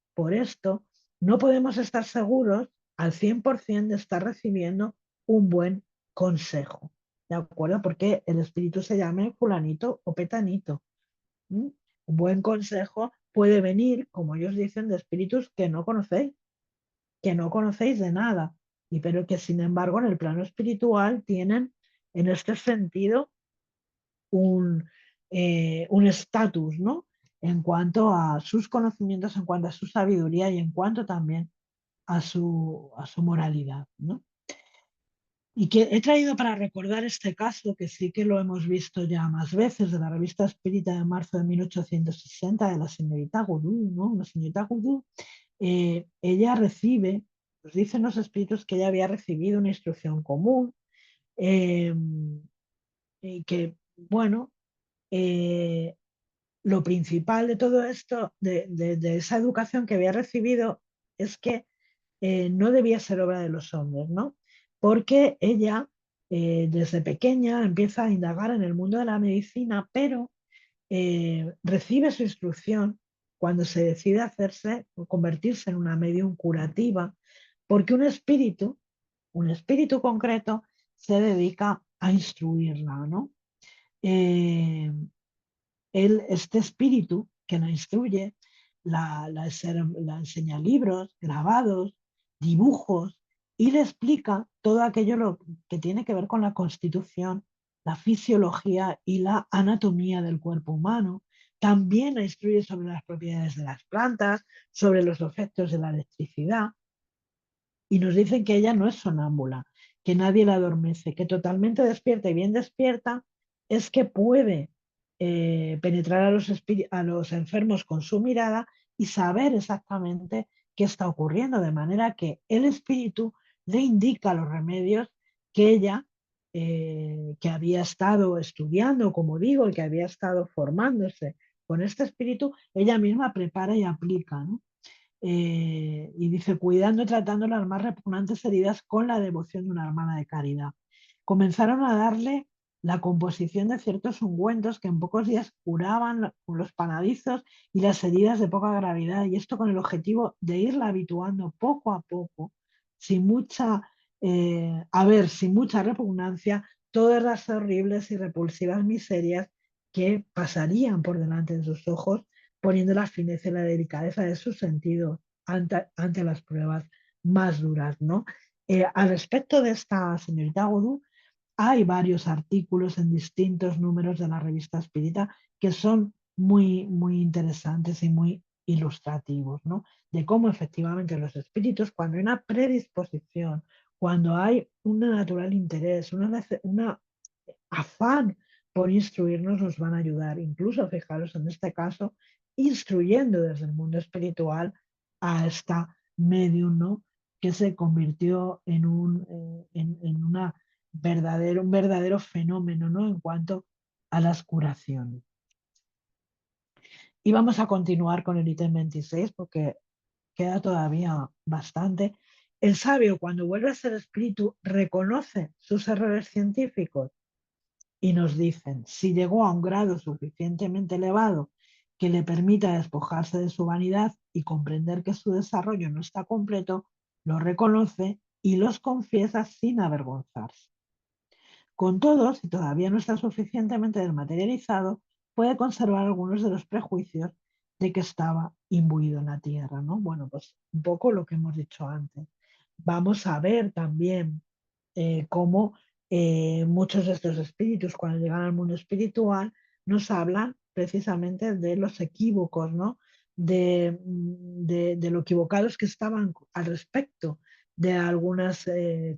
no podemos estar seguros al 100% de estar recibiendo un buen consejo, ¿de acuerdo? Porque el espíritu se llame fulanito o petanito. ¿M? Un buen consejo puede venir, como ellos dicen, de espíritus que no conocéis de nada, y pero que sin embargo en el plano espiritual tienen en este sentido un estatus, ¿no? En cuanto a sus conocimientos, en cuanto a su sabiduría y en cuanto también a su moralidad, ¿no? Y que he traído para recordar este caso, que sí que lo hemos visto ya más veces, de la revista Espírita de marzo de 1860, de la señorita Goudou, ¿no? La señorita Goudou, ella recibe, nos dicen los espíritus que ella había recibido una instrucción común, eh, y que, bueno, eh, lo principal de todo esto, de esa educación que había recibido, es que no debía ser obra de los hombres, ¿no? Porque ella desde pequeña empieza a indagar en el mundo de la medicina, pero recibe su instrucción cuando se decide hacerse o convertirse en una medium curativa, porque un espíritu concreto, se dedica a instruirla, ¿no? Eh, este espíritu que la instruye, la enseña libros, grabados, dibujos y le explica todo aquello que tiene que ver con la constitución, la fisiología y la anatomía del cuerpo humano. También la instruye sobre las propiedades de las plantas, sobre los efectos de la electricidad, y nos dicen que ella no es sonámbula, que nadie la adormece, que totalmente despierta y bien despierta es que puede penetrar a los enfermos con su mirada y saber exactamente qué está ocurriendo, de manera que el espíritu le indica los remedios que ella, que había estado estudiando, como digo, y que había estado formándose con este espíritu, ella misma prepara y aplica, ¿no? Y dice, cuidando y tratando las más repugnantes heridas con la devoción de una hermana de caridad. Comenzaron a darle la composición de ciertos ungüentos que en pocos días curaban los panadizos y las heridas de poca gravedad, y esto con el objetivo de irla habituando poco a poco, sin mucha, sin mucha repugnancia, todas las horribles y repulsivas miserias que pasarían por delante de sus ojos, poniendo la fineza y la delicadeza de sus sentidos ante las pruebas más duras, ¿no? Al respecto de esta señorita Godú, hay varios artículos en distintos números de la revista Espírita que son muy, muy interesantes y muy ilustrativos, ¿no? De cómo efectivamente los espíritus, cuando hay una predisposición, cuando hay un natural interés, una afán por instruirnos, nos van a ayudar. Incluso, fijaros en este caso, instruyendo desde el mundo espiritual a esta medium, ¿no? Que se convirtió en un verdadero fenómeno, ¿no? En cuanto a las curaciones. Y vamos a continuar con el ítem 26 porque queda todavía bastante. El sabio, cuando vuelve a ser espíritu, reconoce sus errores científicos y nos dicen, si llegó a un grado suficientemente elevado que le permita despojarse de su vanidad y comprender que su desarrollo no está completo, lo reconoce y los confiesa sin avergonzarse. Con todo, si todavía no está suficientemente desmaterializado, puede conservar algunos de los prejuicios de que estaba imbuido en la tierra, ¿no? Bueno, pues un poco lo que hemos dicho antes. Vamos a ver también cómo muchos de estos espíritus, cuando llegan al mundo espiritual, nos hablan precisamente de los equívocos, ¿no? De lo equivocados que estaban al respecto de algunas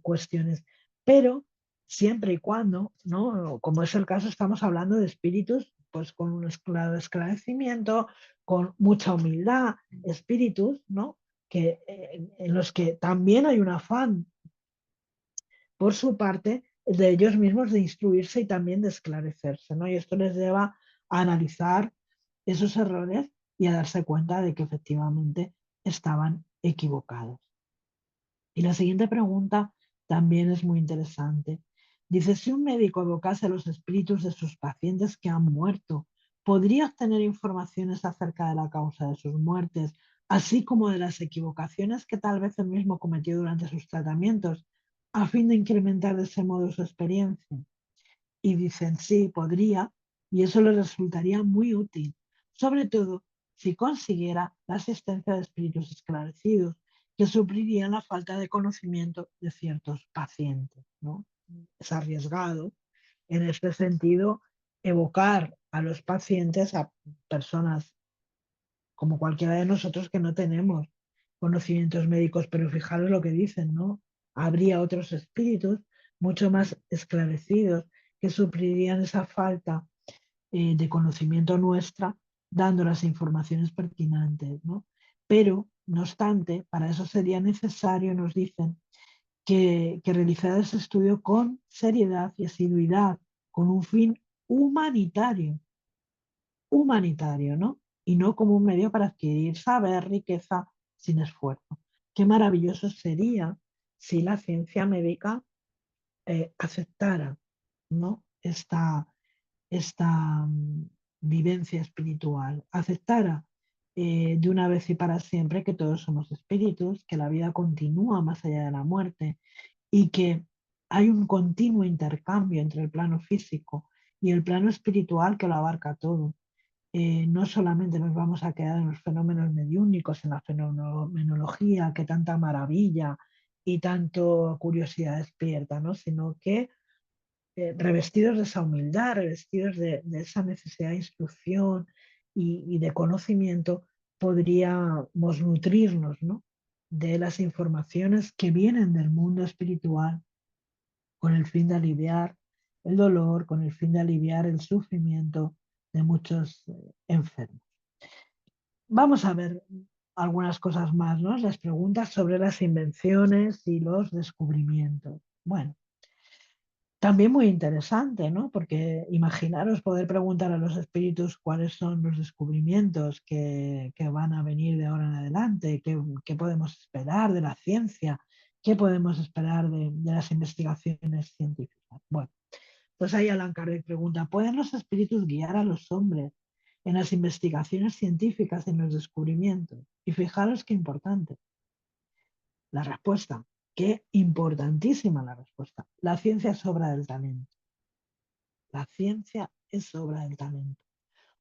cuestiones. Pero siempre y cuando, ¿no? Como es el caso, estamos hablando de espíritus pues con un esclarecimiento, con mucha humildad, espíritus, ¿no? En los que también hay un afán por su parte de ellos mismos de instruirse y también de esclarecerse, ¿no? Y esto les lleva a analizar esos errores y a darse cuenta de que efectivamente estaban equivocados. Y la siguiente pregunta también es muy interesante. Dice, si un médico evocase los espíritus de sus pacientes que han muerto, podría obtener informaciones acerca de la causa de sus muertes, así como de las equivocaciones que tal vez él mismo cometió durante sus tratamientos, a fin de incrementar de ese modo su experiencia. Y dicen, sí, podría, y eso le resultaría muy útil, sobre todo si consiguiera la asistencia de espíritus esclarecidos, que suplirían la falta de conocimiento de ciertos pacientes, ¿no? Es arriesgado, en este sentido, evocar a los pacientes a personas como cualquiera de nosotros que no tenemos conocimientos médicos, pero fijaros lo que dicen, ¿no? Habría otros espíritus mucho más esclarecidos que suplirían esa falta de conocimiento nuestra, dando las informaciones pertinentes, ¿no? Pero, no obstante, para eso sería necesario, nos dicen, que realizar ese estudio con seriedad y asiduidad, con un fin humanitario, humanitario, ¿no? Y no como un medio para adquirir saber, riqueza sin esfuerzo. Qué maravilloso sería si la ciencia médica aceptara, ¿no? Esta vivencia espiritual, aceptara de una vez y para siempre que todos somos espíritus, que la vida continúa más allá de la muerte y que hay un continuo intercambio entre el plano físico y el plano espiritual que lo abarca todo. No solamente nos vamos a quedar en los fenómenos mediúnicos, en la fenomenología, que tanta maravilla y tanto curiosidad despierta, ¿no? Sino que revestidos de esa humildad, revestidos de esa necesidad de instrucción y de conocimiento, podríamos nutrirnos, ¿no? De las informaciones que vienen del mundo espiritual con el fin de aliviar el dolor, con el fin de aliviar el sufrimiento de muchos enfermos. Vamos a ver algunas cosas más, ¿no? Las preguntas sobre las invenciones y los descubrimientos. Bueno, también muy interesante, ¿no? Porque imaginaros poder preguntar a los espíritus cuáles son los descubrimientos que van a venir de ahora en adelante, qué podemos esperar de la ciencia, qué podemos esperar de las investigaciones científicas. Bueno, pues ahí Allan Kardec pregunta, ¿pueden los espíritus guiar a los hombres en las investigaciones científicas, en los descubrimientos? Y fijaros qué importante la respuesta, qué importantísima la respuesta. La ciencia es obra del talento. La ciencia es obra del talento.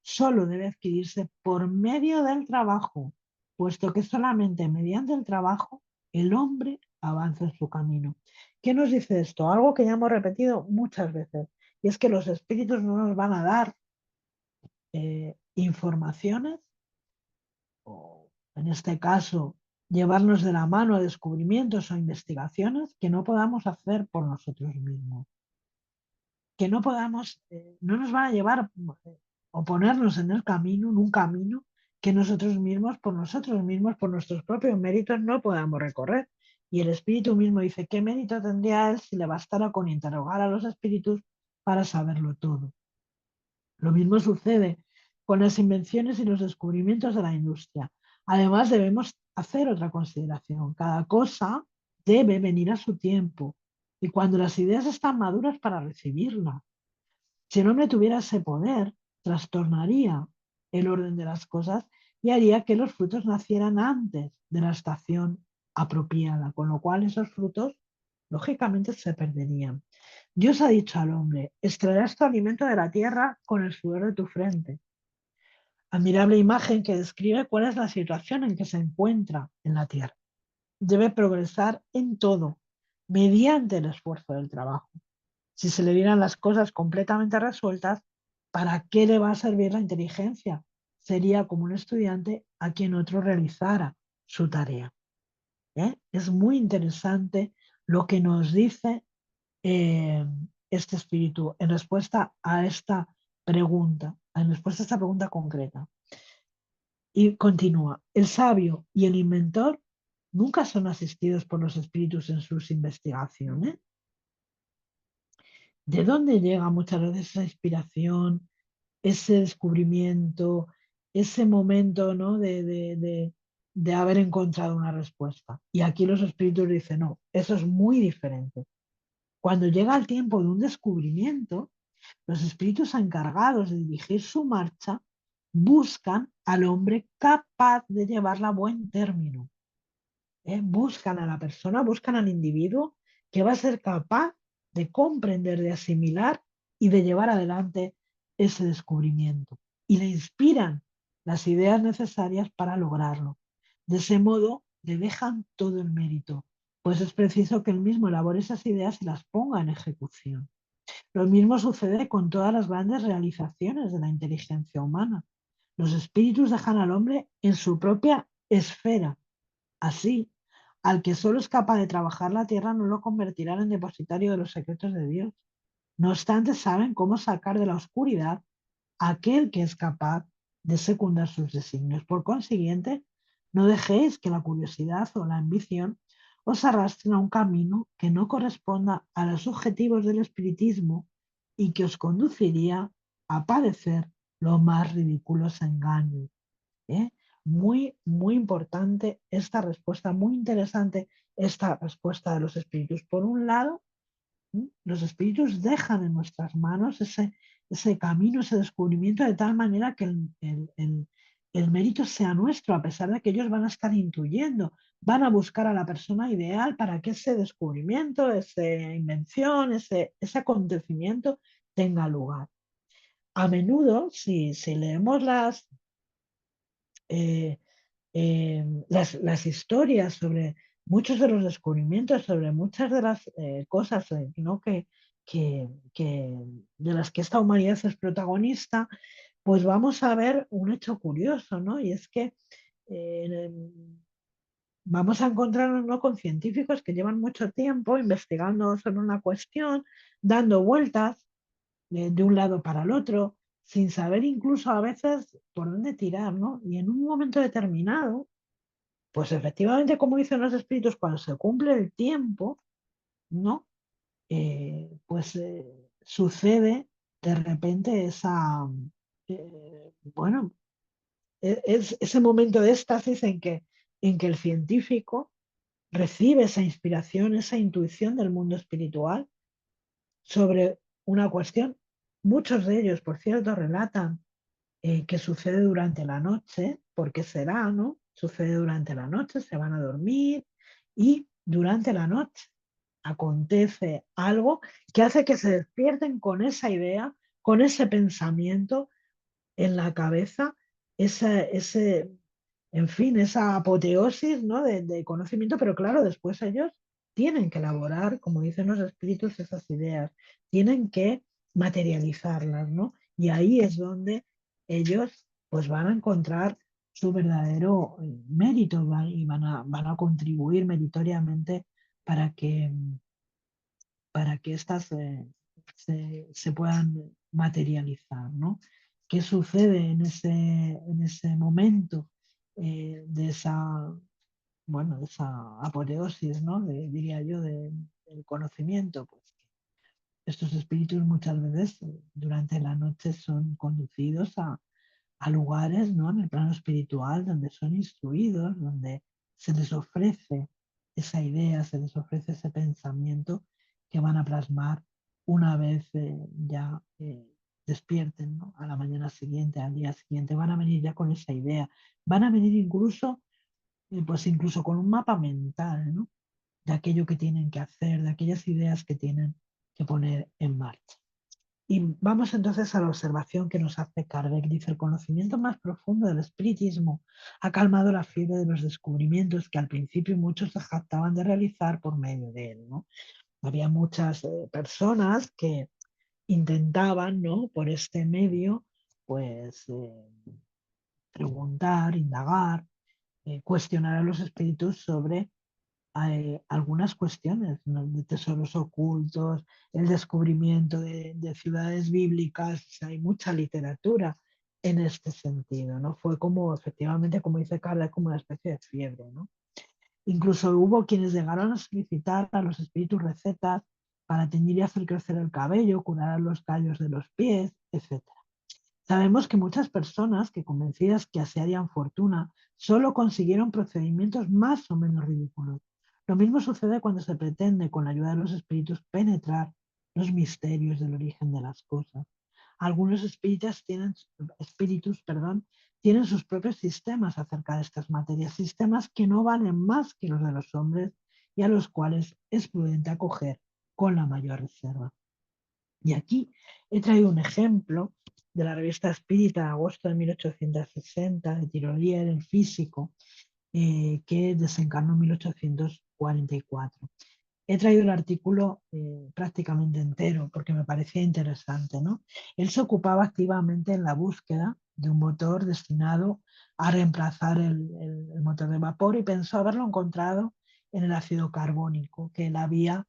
Solo debe adquirirse por medio del trabajo, puesto que solamente mediante el trabajo el hombre avanza en su camino. ¿Qué nos dice esto? Algo que ya hemos repetido muchas veces, y es que los espíritus no nos van a dar informaciones, o en este caso, llevarnos de la mano a descubrimientos o investigaciones que no podamos hacer por nosotros mismos. Que no podamos, no nos van a llevar o ponernos en el camino, en un camino que nosotros mismos, por nuestros propios méritos, no podamos recorrer. Y el espíritu mismo dice, ¿qué mérito tendría él si le bastara con interrogar a los espíritus para saberlo todo? Lo mismo sucede con las invenciones y los descubrimientos de la industria. Además, debemos hacer otra consideración. Cada cosa debe venir a su tiempo y cuando las ideas están maduras para recibirla. Si el hombre tuviera ese poder, trastornaría el orden de las cosas y haría que los frutos nacieran antes de la estación apropiada, con lo cual esos frutos, lógicamente, se perderían. Dios ha dicho al hombre, extraerás tu alimento de la tierra con el sudor de tu frente. Admirable imagen que describe cuál es la situación en que se encuentra en la tierra. Debe progresar en todo, mediante el esfuerzo del trabajo. Si se le dieran las cosas completamente resueltas, ¿para qué le va a servir la inteligencia? Sería como un estudiante a quien otro realizara su tarea. Es muy interesante lo que nos dice eh, este espíritu en respuesta a esta pregunta, en respuesta a esta pregunta concreta. Y continúa, el sabio y el inventor nunca son asistidos por los espíritus en sus investigaciones. ¿De dónde llega muchas veces esa inspiración, ese descubrimiento, ese momento, ¿no? de haber encontrado una respuesta? Y aquí los espíritus dicen, no, eso es muy diferente. Cuando llega el tiempo de un descubrimiento, los espíritus encargados de dirigir su marcha buscan al hombre capaz de llevarla a buen término. Buscan a la persona, buscan al individuo que va a ser capaz de comprender, de asimilar y de llevar adelante ese descubrimiento. Y le inspiran las ideas necesarias para lograrlo. De ese modo, le dejan todo el mérito, pues es preciso que él mismo elabore esas ideas y las ponga en ejecución. Lo mismo sucede con todas las grandes realizaciones de la inteligencia humana. Los espíritus dejan al hombre en su propia esfera. Así, al que solo es capaz de trabajar la tierra no lo convertirán en depositario de los secretos de Dios. No obstante, saben cómo sacar de la oscuridad a aquel que es capaz de secundar sus designios. Por consiguiente, no dejéis que la curiosidad o la ambición os arrastren a un camino que no corresponda a los objetivos del espiritismo y que os conduciría a padecer los más ridículos engaños. ¿eh? Muy, muy importante esta respuesta, muy interesante esta respuesta de los espíritus. Por un lado, los espíritus dejan en nuestras manos ese camino, ese descubrimiento, de tal manera que el mérito sea nuestro, a pesar de que ellos van a estar intuyendo, van a buscar a la persona ideal para que ese descubrimiento, esa invención, ese acontecimiento tenga lugar. A menudo, si leemos eh, las historias sobre muchos de los descubrimientos, sobre muchas de las cosas ¿no? que, que- de las que esta humanidad es protagonista, pues vamos a ver un hecho curioso, ¿no? Y es que eh, vamos a encontrarnos, ¿no?, con científicos que llevan mucho tiempo investigando sobre una cuestión, dando vueltas de un lado para el otro, sin saber incluso a veces por dónde tirar, ¿no? Y en un momento determinado, pues efectivamente, como dicen los espíritus, cuando se cumple el tiempo, ¿no? Sucede de repente bueno, es ese momento de éxtasis en que el científico recibe esa inspiración, esa intuición del mundo espiritual sobre una cuestión. Muchos de ellos, por cierto, relatan que sucede durante la noche, porque será, ¿no? Sucede durante la noche, se van a dormir y durante la noche acontece algo que hace que se despierten con esa idea, con ese pensamiento en la cabeza, ese, en fin, esa apoteosis, ¿no?, de conocimiento, pero claro, después ellos tienen que elaborar, como dicen los espíritus, esas ideas, tienen que materializarlas, ¿no? Y ahí es donde ellos pues van a encontrar su verdadero mérito y van a contribuir meritoriamente para que, para que éstas se puedan materializar, ¿no? ¿Qué sucede en ese momento de esa, bueno, de esa apoteosis, ¿no? Diría yo, del conocimiento? Pues que estos espíritus muchas veces durante la noche son conducidos a lugares, ¿no?, en el plano espiritual donde son instruidos, donde se les ofrece esa idea, se les ofrece ese pensamiento que van a plasmar una vez ya despierten, ¿no?, a la mañana siguiente, al día siguiente. Van a venir ya con esa idea, van a venir incluso con un mapa mental, ¿no?, de aquello que tienen que hacer, de aquellas ideas que tienen que poner en marcha. Y vamos entonces a la observación que nos hace Kardec. Dice: el conocimiento más profundo del espiritismo ha calmado la fiebre de los descubrimientos que al principio muchos se jactaban de realizar por medio de él, ¿no? Había muchas personas que intentaban, ¿no?, por este medio, pues preguntar, indagar, cuestionar a los espíritus sobre algunas cuestiones, ¿no?, de tesoros ocultos, el descubrimiento de ciudades bíblicas. O sea, hay mucha literatura en este sentido, ¿no? Fue como, efectivamente, como dice Carla, como una especie de fiebre, ¿no? Incluso hubo quienes llegaron a solicitar a los espíritus recetas para teñir y hacer crecer el cabello, curar los callos de los pies, etc. Sabemos que muchas personas que, convencidas que así harían fortuna, solo consiguieron procedimientos más o menos ridículos. Lo mismo sucede cuando se pretende, con la ayuda de los espíritus, penetrar los misterios del origen de las cosas. Algunos espíritus, tienen sus propios sistemas acerca de estas materias, sistemas que no valen más que los de los hombres y a los cuales es prudente acoger con la mayor reserva. Y aquí he traído un ejemplo de la revista Espírita de agosto de 1860 de Tirolier, el físico, que desencarnó en 1844. He traído el artículo prácticamente entero porque me parecía interesante, ¿no? Él se ocupaba activamente en la búsqueda de un motor destinado a reemplazar el motor de vapor y pensó haberlo encontrado en el ácido carbónico que él había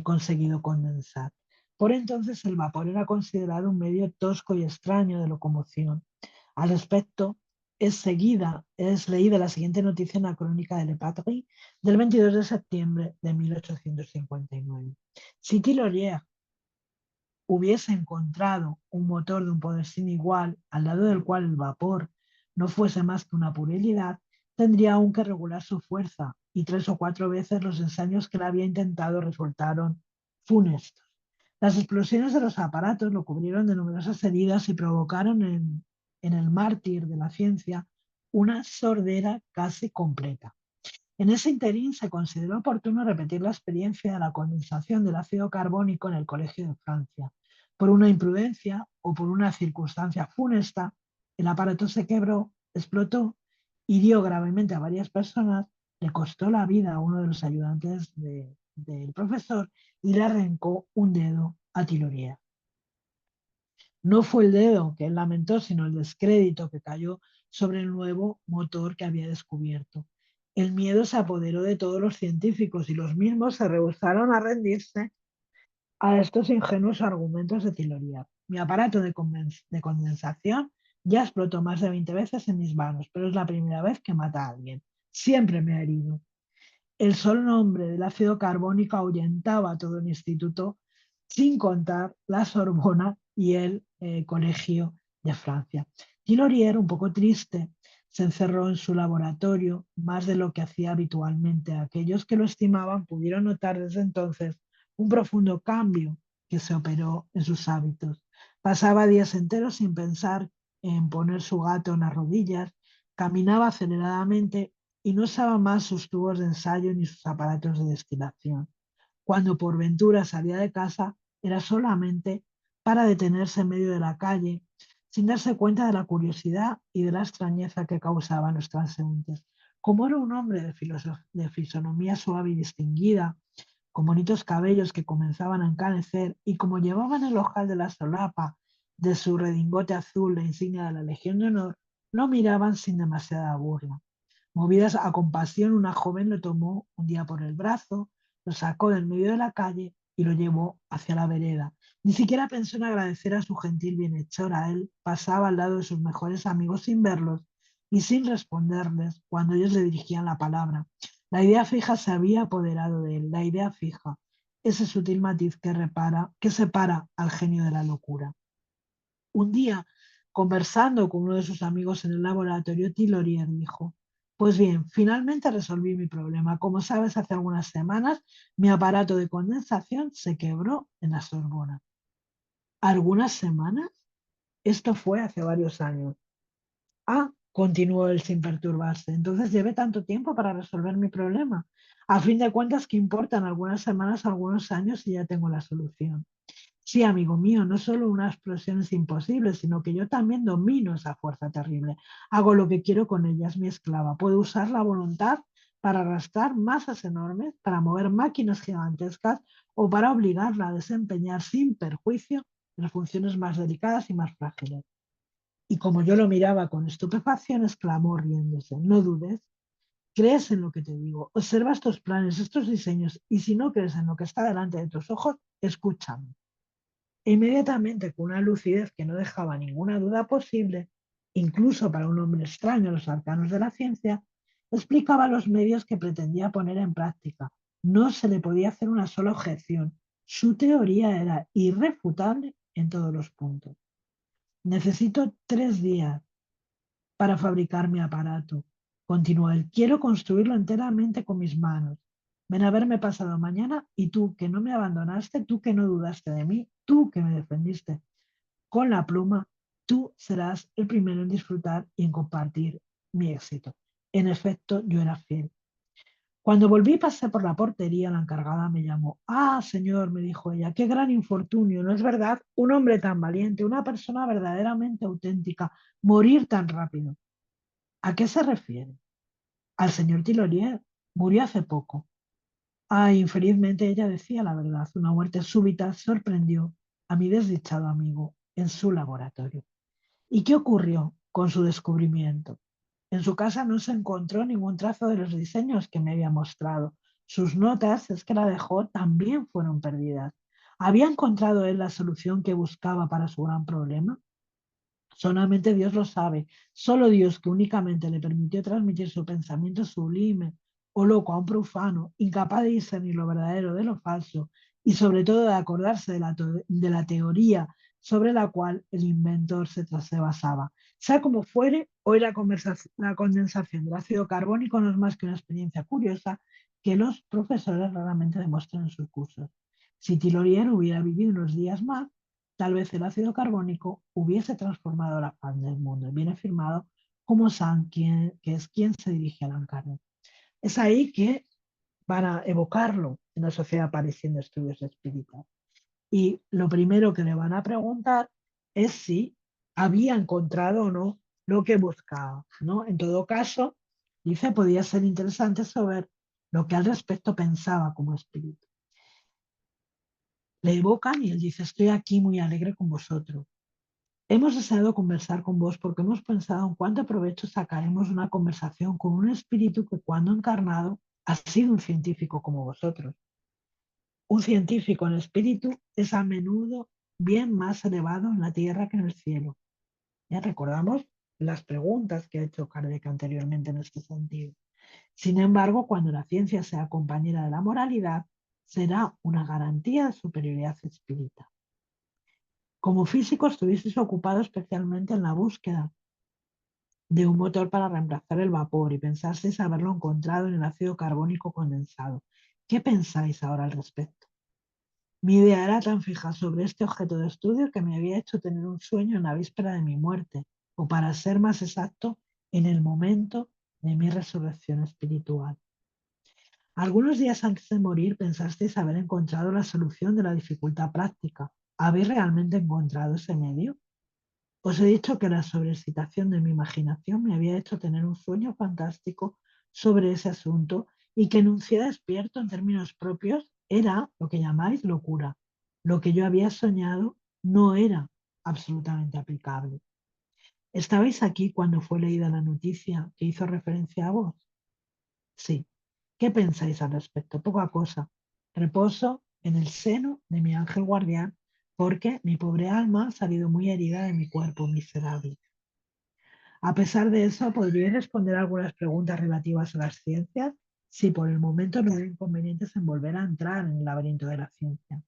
conseguido condensar. Por entonces el vapor era considerado un medio tosco y extraño de locomoción. Al respecto, es leída la siguiente noticia en la crónica de Le Patrie del 22 de septiembre de 1859. Si Thilorier hubiese encontrado un motor de un poder sin igual, al lado del cual el vapor no fuese más que una puerilidad, tendría aún que regular su fuerza, y 3 o 4 veces los ensayos que él había intentado resultaron funestos. Las explosiones de los aparatos lo cubrieron de numerosas heridas y provocaron en el mártir de la ciencia una sordera casi completa. En ese interín se consideró oportuno repetir la experiencia de la condensación del ácido carbónico en el Colegio de Francia. Por una imprudencia o por una circunstancia funesta, el aparato se quebró, explotó, hirió gravemente a varias personas, le costó la vida a uno de los ayudantes del profesor y le arrancó un dedo a Thilorier. No fue el dedo que él lamentó, sino el descrédito que cayó sobre el nuevo motor que había descubierto. El miedo se apoderó de todos los científicos y los mismos se rehusaron a rendirse a estos ingenuos argumentos de Thilorier. Mi aparato de condensación ya explotó más de 20 veces en mis manos, pero es la primera vez que mata a alguien. Siempre me ha herido. El solo nombre del ácido carbónico ahuyentaba a todo el instituto, sin contar la Sorbona y el Colegio de Francia. Thilorier, un poco triste, se encerró en su laboratorio más de lo que hacía habitualmente. Aquellos que lo estimaban pudieron notar desde entonces un profundo cambio que se operó en sus hábitos. Pasaba días enteros sin pensar en poner su gato en las rodillas, caminaba aceleradamente y no usaba más sus tubos de ensayo ni sus aparatos de destilación. Cuando por ventura salía de casa, era solamente para detenerse en medio de la calle, sin darse cuenta de la curiosidad y de la extrañeza que causaban los transeúntes. Como era un hombre de fisonomía suave y distinguida, con bonitos cabellos que comenzaban a encanecer, y como llevaba en el ojal de la solapa de su redingote azul la insignia de la Legión de Honor, lo miraban sin demasiada burla. Movidas a compasión, una joven lo tomó un día por el brazo, lo sacó del medio de la calle y lo llevó hacia la vereda. Ni siquiera pensó en agradecer a su gentil bienhechora. Él pasaba al lado de sus mejores amigos sin verlos y sin responderles cuando ellos le dirigían la palabra. La idea fija se había apoderado de él, la idea fija, ese sutil matiz que separa al genio de la locura. Un día, conversando con uno de sus amigos en el laboratorio, Thilorier dijo: pues bien, finalmente resolví mi problema. Como sabes, hace algunas semanas mi aparato de condensación se quebró en la Sorbona. ¿Algunas semanas? Esto fue hace varios años. Ah, continuó él sin perturbarse. Entonces llevé tanto tiempo para resolver mi problema. A fin de cuentas, ¿qué importan algunas semanas, algunos años y ya tengo la solución? Sí, amigo mío, no solo una explosión es imposible, sino que yo también domino esa fuerza terrible. Hago lo que quiero con ella, es mi esclava. Puedo usar la voluntad para arrastrar masas enormes, para mover máquinas gigantescas o para obligarla a desempeñar sin perjuicio las funciones más delicadas y más frágiles. Y como yo lo miraba con estupefacción, exclamó riéndose: no dudes, crees en lo que te digo, observa estos planes, estos diseños, y si no crees en lo que está delante de tus ojos, escúchame. E inmediatamente, con una lucidez que no dejaba ninguna duda posible, incluso para un hombre extraño a los arcanos de la ciencia, explicaba los medios que pretendía poner en práctica. No se le podía hacer una sola objeción. Su teoría era irrefutable en todos los puntos. Necesito 3 días para fabricar mi aparato, continuó él. Quiero construirlo enteramente con mis manos. Ven a verme pasado mañana y tú que no me abandonaste, tú que no dudaste de mí, tú que me defendiste con la pluma, tú serás el primero en disfrutar y en compartir mi éxito. En efecto, yo era fiel. Cuando volví y pasé por la portería, la encargada me llamó. Ah, señor, me dijo ella, qué gran infortunio, ¿no es verdad? Un hombre tan valiente, una persona verdaderamente auténtica, morir tan rápido. ¿A qué se refiere? Al señor Tillorier. Murió hace poco. Ah, infelizmente ella decía la verdad. Una muerte súbita sorprendió a mi desdichado amigo en su laboratorio. ¿Y qué ocurrió con su descubrimiento? En su casa no se encontró ningún trazo de los diseños que me había mostrado. Sus notas, es que la dejó, también fueron perdidas. ¿Había encontrado él la solución que buscaba para su gran problema? Solamente Dios lo sabe. Solo Dios, que únicamente le permitió transmitir su pensamiento sublime o loco a un profano, incapaz de discernir lo verdadero de lo falso y sobre todo de acordarse de la teoría sobre la cual el inventor se basaba. Sea como fuere, hoy la condensación del ácido carbónico no es más que una experiencia curiosa que los profesores raramente demuestran en sus cursos. Si Tillorier hubiera vivido unos días más, tal vez el ácido carbónico hubiese transformado la faz del mundo. Viene firmado como San, que es quien se dirige a Lancarne. Es ahí que van a evocarlo en la Sociedad Parisina de Estudios Espíritas. Y lo primero que le van a preguntar es si había encontrado o no lo que buscaba, ¿no? En todo caso, dice, podía ser interesante saber lo que al respecto pensaba como espíritu. Le evocan y él dice, estoy aquí muy alegre con vosotros. Hemos deseado conversar con vos porque hemos pensado en cuánto provecho sacaremos de una conversación con un espíritu que cuando encarnado ha sido un científico como vosotros. Un científico en espíritu es a menudo bien más elevado en la tierra que en el cielo. Ya recordamos las preguntas que ha hecho Kardec anteriormente en este sentido. Sin embargo, cuando la ciencia sea compañera de la moralidad, será una garantía de superioridad espírita. Como físico estuvisteis ocupado especialmente en la búsqueda de un motor para reemplazar el vapor y pensasteis haberlo encontrado en el ácido carbónico condensado. ¿Qué pensáis ahora al respecto? Mi idea era tan fija sobre este objeto de estudio que me había hecho tener un sueño en la víspera de mi muerte, o para ser más exacto, en el momento de mi resurrección espiritual. Algunos días antes de morir pensasteis haber encontrado la solución de la dificultad práctica. ¿Habéis realmente encontrado ese medio? Os he dicho que la sobreexcitación de mi imaginación me había hecho tener un sueño fantástico sobre ese asunto y que enuncié despierto en términos propios era lo que llamáis locura. Lo que yo había soñado no era absolutamente aplicable. ¿Estabais aquí cuando fue leída la noticia que hizo referencia a vos? Sí. ¿Qué pensáis al respecto? Poca cosa. Reposo en el seno de mi ángel guardián porque mi pobre alma ha salido muy herida de mi cuerpo miserable. A pesar de eso, ¿podríais responder algunas preguntas relativas a las ciencias? Si por el momento no hay inconvenientes en volver a entrar en el laberinto de la ciencia.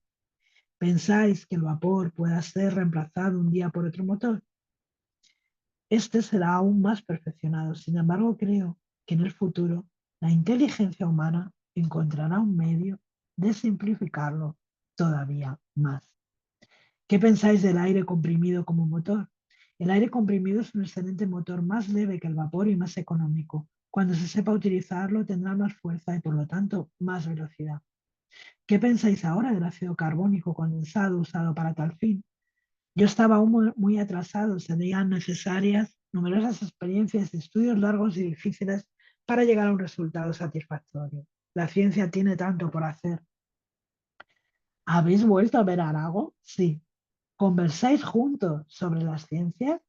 ¿Pensáis que el vapor pueda ser reemplazado un día por otro motor? Este será aún más perfeccionado. Sin embargo, creo que en el futuro la inteligencia humana encontrará un medio de simplificarlo todavía más. ¿Qué pensáis del aire comprimido como motor? El aire comprimido es un excelente motor más leve que el vapor y más económico. Cuando se sepa utilizarlo tendrá más fuerza y por lo tanto más velocidad. ¿Qué pensáis ahora del ácido carbónico condensado usado para tal fin? Yo estaba aún muy atrasado, serían necesarias numerosas experiencias y estudios largos y difíciles para llegar a un resultado satisfactorio. La ciencia tiene tanto por hacer. ¿Habéis vuelto a ver a Arago? Sí. ¿Conversáis juntos sobre las ciencias?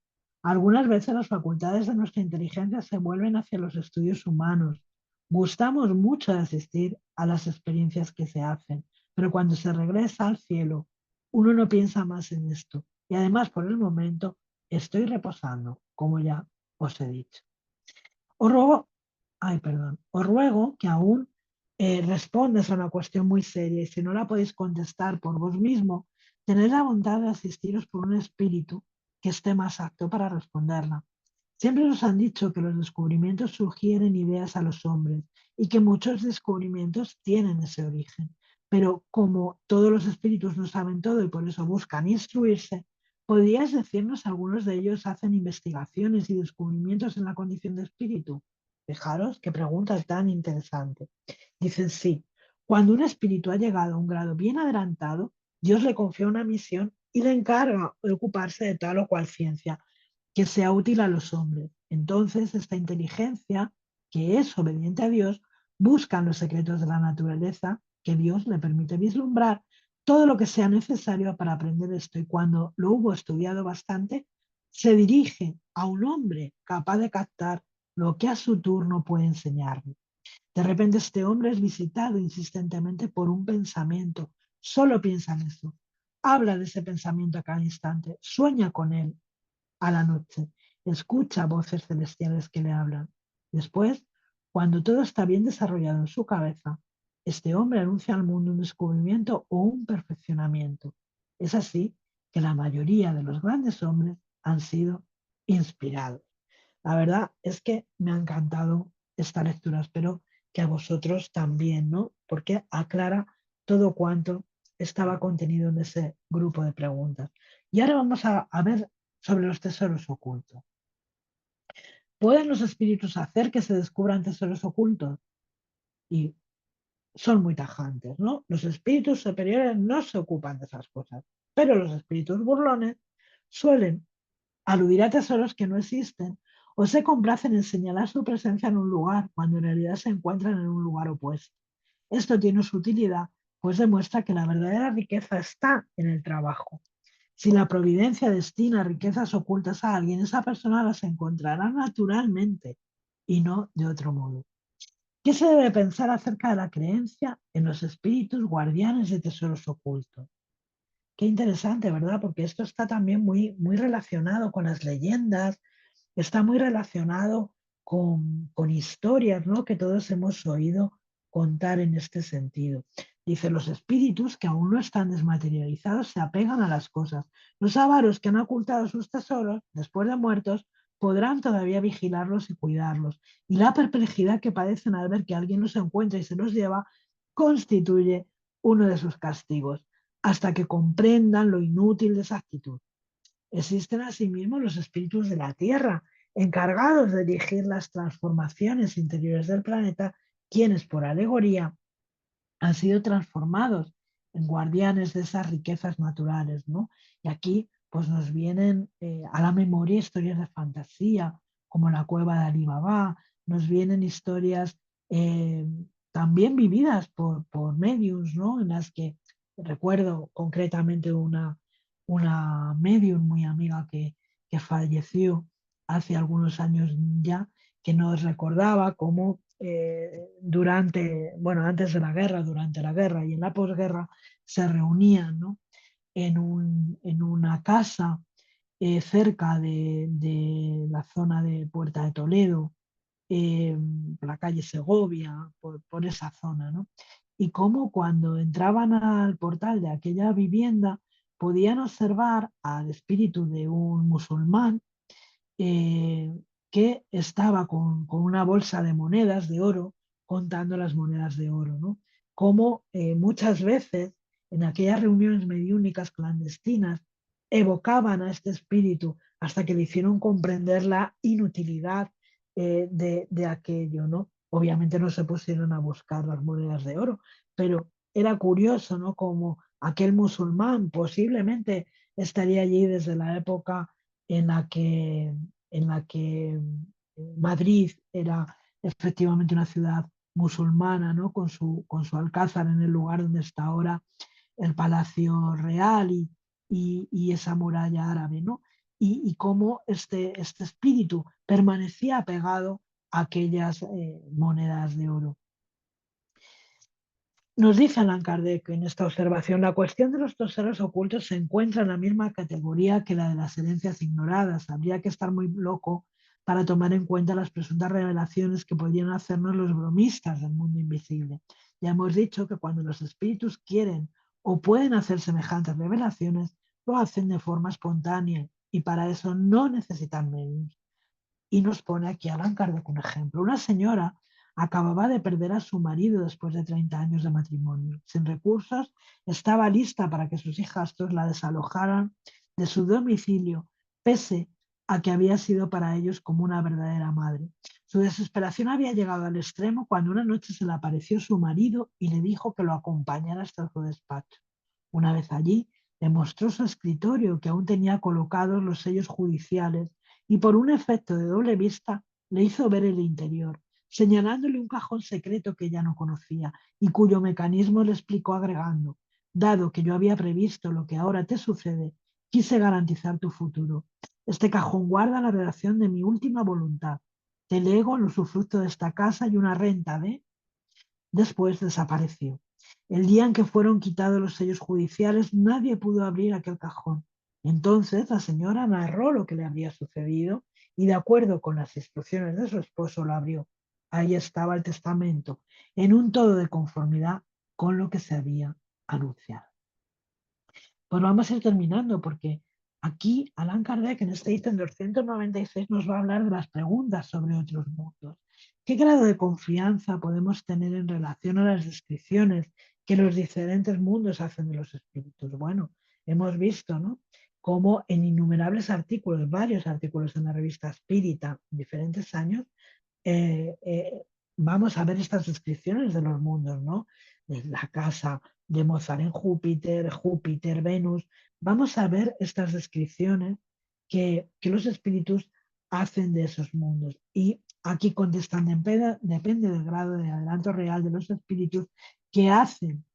Algunas veces las facultades de nuestra inteligencia se vuelven hacia los estudios humanos. Gustamos mucho de asistir a las experiencias que se hacen, pero cuando se regresa al cielo, uno no piensa más en esto. Y además, por el momento, estoy reposando, como ya os he dicho. Os ruego, os ruego que aún respondas a una cuestión muy seria y si no la podéis contestar por vos mismo, tened la bondad de asistiros por un espíritu que esté más apto para responderla. Siempre nos han dicho que los descubrimientos sugieren ideas a los hombres y que muchos descubrimientos tienen ese origen. Pero como todos los espíritus no saben todo y por eso buscan instruirse, ¿podrías decirnos algunos de ellos hacen investigaciones y descubrimientos en la condición de espíritu? Fijaros qué pregunta tan interesante. Dicen sí, cuando un espíritu ha llegado a un grado bien adelantado, Dios le confía una misión y le encarga de ocuparse de tal o cual ciencia que sea útil a los hombres. Entonces, esta inteligencia, que es obediente a Dios, busca en los secretos de la naturaleza que Dios le permite vislumbrar todo lo que sea necesario para aprender esto. Y cuando lo hubo estudiado bastante, se dirige a un hombre capaz de captar lo que a su turno puede enseñarle. De repente este hombre es visitado insistentemente por un pensamiento. Solo piensa en eso. Habla de ese pensamiento a cada instante. Sueña con él a la noche. Escucha voces celestiales que le hablan. Después, cuando todo está bien desarrollado en su cabeza, este hombre anuncia al mundo un descubrimiento o un perfeccionamiento. Es así que la mayoría de los grandes hombres han sido inspirados. La verdad es que me ha encantado esta lectura. Espero que a vosotros también, ¿no? Porque aclara todo cuanto estaba contenido en ese grupo de preguntas. Y ahora vamos a ver sobre los tesoros ocultos. ¿Pueden los espíritus hacer que se descubran tesoros ocultos? Y son muy tajantes, ¿no? Los espíritus superiores no se ocupan de esas cosas, pero los espíritus burlones suelen aludir a tesoros que no existen o se complacen en señalar su presencia en un lugar cuando en realidad se encuentran en un lugar opuesto. Esto tiene su utilidad, pues demuestra que la verdadera riqueza está en el trabajo. Si la providencia destina riquezas ocultas a alguien, esa persona las encontrará naturalmente y no de otro modo. ¿Qué se debe pensar acerca de la creencia en los espíritus guardianes de tesoros ocultos? Qué interesante, ¿verdad? Porque esto está también muy relacionado con las leyendas, está muy relacionado con historias, ¿no? Que todos hemos oído contar en este sentido. Dice, los espíritus que aún no están desmaterializados se apegan a las cosas. Los avaros que han ocultado sus tesoros, después de muertos, podrán todavía vigilarlos y cuidarlos. Y la perplejidad que padecen al ver que alguien los encuentra y se los lleva, constituye uno de sus castigos, hasta que comprendan lo inútil de esa actitud. Existen asimismo los espíritus de la Tierra, encargados de dirigir las transformaciones interiores del planeta, quienes por alegoría han sido transformados en guardianes de esas riquezas naturales, ¿no? Y aquí pues nos vienen a la memoria historias de fantasía, como la cueva de Alí Baba, nos vienen historias eh, también vividas por mediums, ¿no? En las que recuerdo concretamente una medium muy amiga que falleció hace algunos años ya, que nos recordaba cómo bueno, antes de la guerra, durante la guerra y en la posguerra se reunían, ¿no? En una casa cerca de la zona de Puerta de Toledo, por la calle Segovia, por esa zona, ¿no? Y cómo cuando entraban al portal de aquella vivienda podían observar al espíritu de un musulmán eh, que estaba con una bolsa de monedas de oro contando las monedas de oro, ¿no? Como muchas veces en aquellas reuniones mediúnicas clandestinas evocaban a este espíritu hasta que le hicieron comprender la inutilidad de aquello, ¿no? Obviamente no se pusieron a buscar las monedas de oro, pero era curioso, ¿no? Como aquel musulmán posiblemente estaría allí desde la época en la que, en la que Madrid era efectivamente una ciudad musulmana, ¿no? Con su alcázar en el lugar donde está ahora el Palacio Real y esa muralla árabe, ¿no? Y cómo este espíritu permanecía apegado a aquellas monedas de oro. Nos dice Allan Kardec en esta observación, la cuestión de los tesoros ocultos se encuentra en la misma categoría que la de las herencias ignoradas. Habría que estar muy loco para tomar en cuenta las presuntas revelaciones que podrían hacernos los bromistas del mundo invisible. Ya hemos dicho que cuando los espíritus quieren o pueden hacer semejantes revelaciones, lo hacen de forma espontánea y para eso no necesitan medios. Y nos pone aquí Allan Kardec un ejemplo. Una señora acababa de perder a su marido después de 30 años de matrimonio. Sin recursos, estaba lista para que sus hijastros la desalojaran de su domicilio, pese a que había sido para ellos como una verdadera madre. Su desesperación había llegado al extremo cuando una noche se le apareció su marido y le dijo que lo acompañara hasta su despacho. Una vez allí, le mostró su escritorio, que aún tenía colocados los sellos judiciales, y por un efecto de doble vista le hizo ver el interior, señalándole un cajón secreto que ella no conocía y cuyo mecanismo le explicó agregando: dado que yo había previsto lo que ahora te sucede, quise garantizar tu futuro. Este cajón guarda la redacción de mi última voluntad. Te lego el usufructo de esta casa y una renta de... Después desapareció. El día en que fueron quitados los sellos judiciales, nadie pudo abrir aquel cajón. Entonces la señora narró lo que le había sucedido y, de acuerdo con las instrucciones de su esposo, lo abrió. Ahí estaba el testamento, en un todo de conformidad con lo que se había anunciado. Pues vamos a ir terminando porque aquí Allan Kardec en este ítem 296 nos va a hablar de las preguntas sobre otros mundos. ¿Qué grado de confianza podemos tener en relación a las descripciones que los diferentes mundos hacen de los espíritus? Bueno, hemos visto, ¿no?, cómo en innumerables artículos, varios artículos en la revista Espírita, en diferentes años, eh, eh, vamos a ver estas descripciones de los mundos, ¿no? De la casa de Mozart en Júpiter, Júpiter, Venus. Vamos a ver estas descripciones que los espíritus hacen de esos mundos. Y aquí contestan, depende del grado de adelanto real de los espíritus que hacen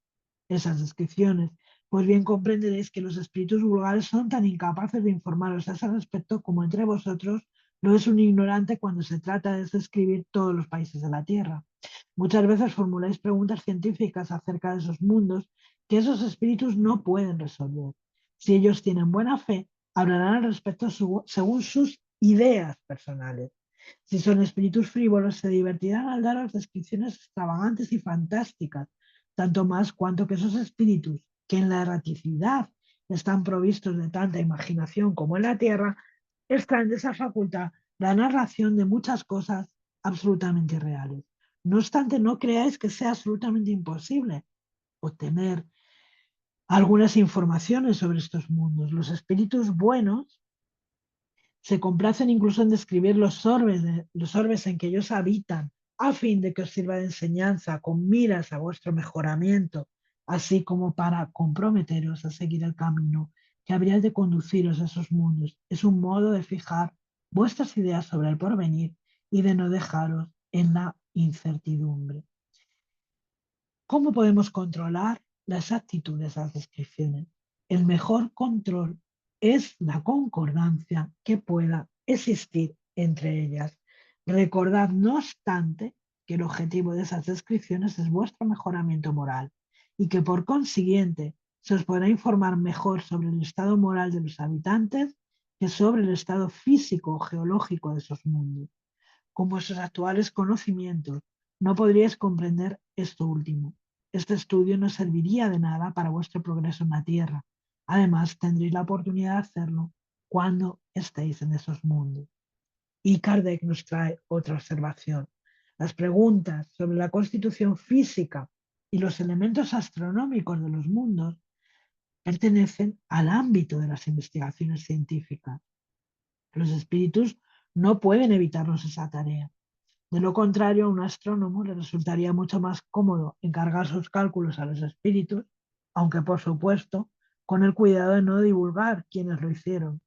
esas descripciones. Pues bien comprenderéis que los espíritus vulgares son tan incapaces de informaros a ese respecto como entre vosotros lo es un ignorante cuando se trata de describir todos los países de la Tierra. Muchas veces formuláis preguntas científicas acerca de esos mundos que esos espíritus no pueden resolver. Si ellos tienen buena fe, hablarán al respecto según sus ideas personales. Si son espíritus frívolos, se divertirán al daros descripciones extravagantes y fantásticas, tanto más cuanto que esos espíritus, que en la erraticidad están provistos de tanta imaginación como en la tierra, extraen de esa facultad la narración de muchas cosas absolutamente irreales. No obstante, no creáis que sea absolutamente imposible obtener algunas informaciones sobre estos mundos. Los espíritus buenos se complacen incluso en describir los orbes en que ellos habitan, a fin de que os sirva de enseñanza con miras a vuestro mejoramiento, así como para comprometeros a seguir el camino que habría de conduciros a esos mundos. Es un modo de fijar vuestras ideas sobre el porvenir y de no dejaros en la incertidumbre. ¿Cómo podemos controlar la exactitud de esas descripciones? El mejor control es la concordancia que pueda existir entre ellas. Recordad, no obstante, que el objetivo de esas descripciones es vuestro mejoramiento moral y que por consiguiente se os podrá informar mejor sobre el estado moral de los habitantes que sobre el estado físico o geológico de esos mundos. Con vuestros actuales conocimientos no podríais comprender esto último. Este estudio no serviría de nada para vuestro progreso en la Tierra. Además, tendréis la oportunidad de hacerlo cuando estéis en esos mundos. Y Kardec nos trae otra observación. Las preguntas sobre la constitución física y los elementos astronómicos de los mundos pertenecen al ámbito de las investigaciones científicas. Los espíritus no pueden evitarnos esa tarea. De lo contrario, a un astrónomo le resultaría mucho más cómodo encargar sus cálculos a los espíritus, aunque por supuesto con el cuidado de no divulgar quienes lo hicieron.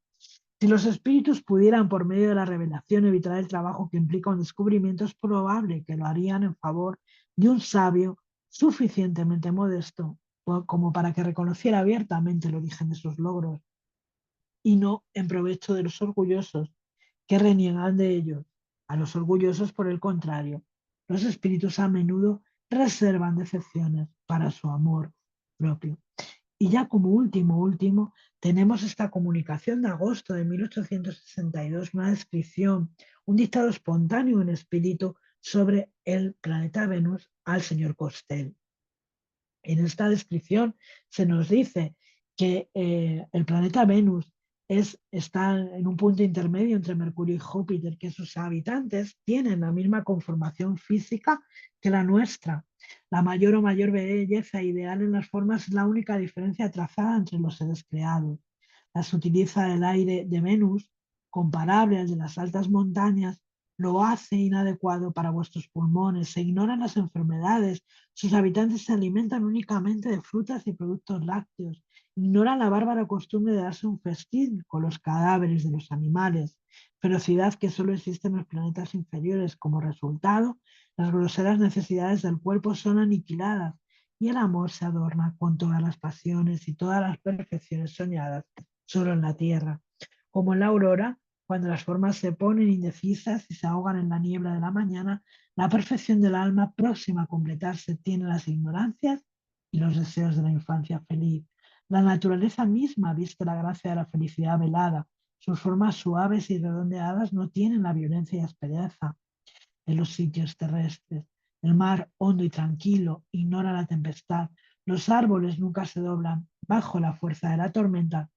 Si los espíritus pudieran, por medio de la revelación, evitar el trabajo que implica un descubrimiento, es probable que lo harían en favor de un sabio suficientemente modesto como para que reconociera abiertamente el origen de sus logros y no en provecho de los orgullosos que reniegan de ellos. A los orgullosos, por el contrario, los espíritus a menudo reservan decepciones para su amor propio. Y ya como último, tenemos esta comunicación de agosto de 1862, una descripción, un dictado espontáneo en espíritu sobre el planeta Venus al señor Costel. En esta descripción se nos dice que el planeta Venus está en un punto intermedio entre Mercurio y Júpiter, que sus habitantes tienen la misma conformación física que la nuestra. La mayor o mayor belleza ideal en las formas es la única diferencia trazada entre los seres creados. Las utiliza el aire de Venus, comparable al de las altas montañas, lo hace inadecuado para vuestros pulmones, se ignoran las enfermedades, sus habitantes se alimentan únicamente de frutas y productos lácteos, ignoran la bárbara costumbre de darse un festín con los cadáveres de los animales, ferocidad que solo existe en los planetas inferiores. Como resultado, las groseras necesidades del cuerpo son aniquiladas y el amor se adorna con todas las pasiones y todas las perfecciones soñadas solo en la tierra. Como en la aurora, cuando las formas se ponen indecisas y se ahogan en la niebla de la mañana, la perfección del alma próxima a completarse tiene las ignorancias y los deseos de la infancia feliz. La naturaleza misma viste la gracia de la felicidad velada. Sus formas suaves y redondeadas no tienen la violencia y aspereza de los sitios terrestres. El mar, hondo y tranquilo, ignora la tempestad. Los árboles nunca se doblan bajo la fuerza de la tormenta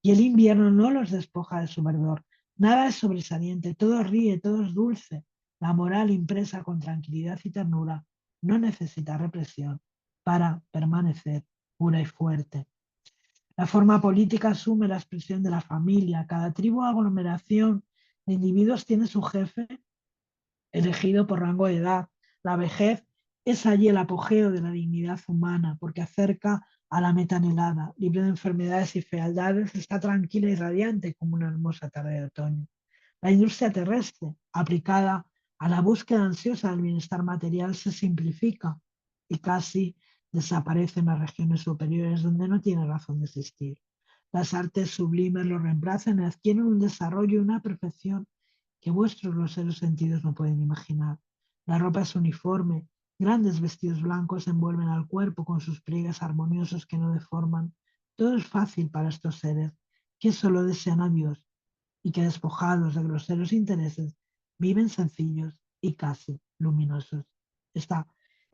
y el invierno no los despoja de su verdor. Nada es sobresaliente, todo ríe, todo es dulce. La moral impresa con tranquilidad y ternura no necesita represión para permanecer pura y fuerte. La forma política asume la expresión de la familia. Cada tribu o aglomeración de individuos tiene su jefe elegido por rango de edad. La vejez es allí el apogeo de la dignidad humana, porque acerca a la meta anhelada, libre de enfermedades y fealdades, está tranquila y radiante como una hermosa tarde de otoño. La industria terrestre, aplicada a la búsqueda ansiosa del bienestar material, se simplifica y casi desaparece en las regiones superiores donde no tiene razón de existir. Las artes sublimes lo reemplazan y adquieren un desarrollo y una perfección que vuestros groseros sentidos no pueden imaginar. La ropa es uniforme, grandes vestidos blancos envuelven al cuerpo con sus pliegues armoniosos que no deforman. Todo es fácil para estos seres que solo desean a Dios y que despojados de groseros intereses viven sencillos y casi luminosos. Esta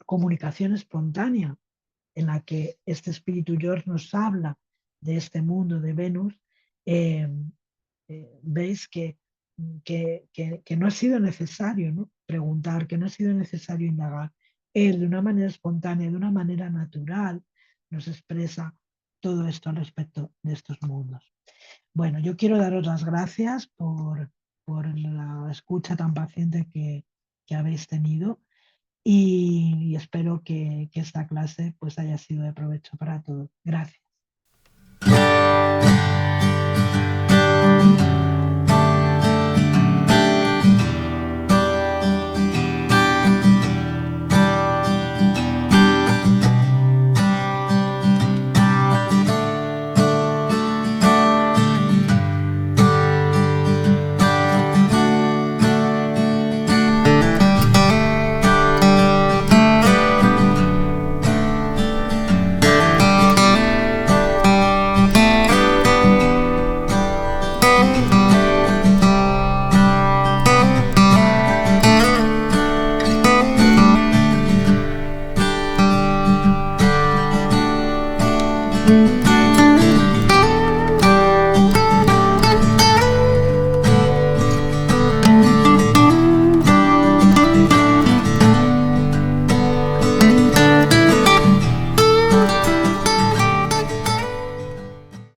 comunicación espontánea en la que este espíritu George nos habla de este mundo de Venus, eh, veis que no ha sido necesario, ¿no?, preguntar, que no ha sido necesario indagar. Él, de una manera espontánea, de una manera natural, nos expresa todo esto al respecto de estos mundos. Bueno, yo quiero daros las gracias por la escucha tan paciente que habéis tenido y espero que esta clase pues haya sido de provecho para todos. Gracias.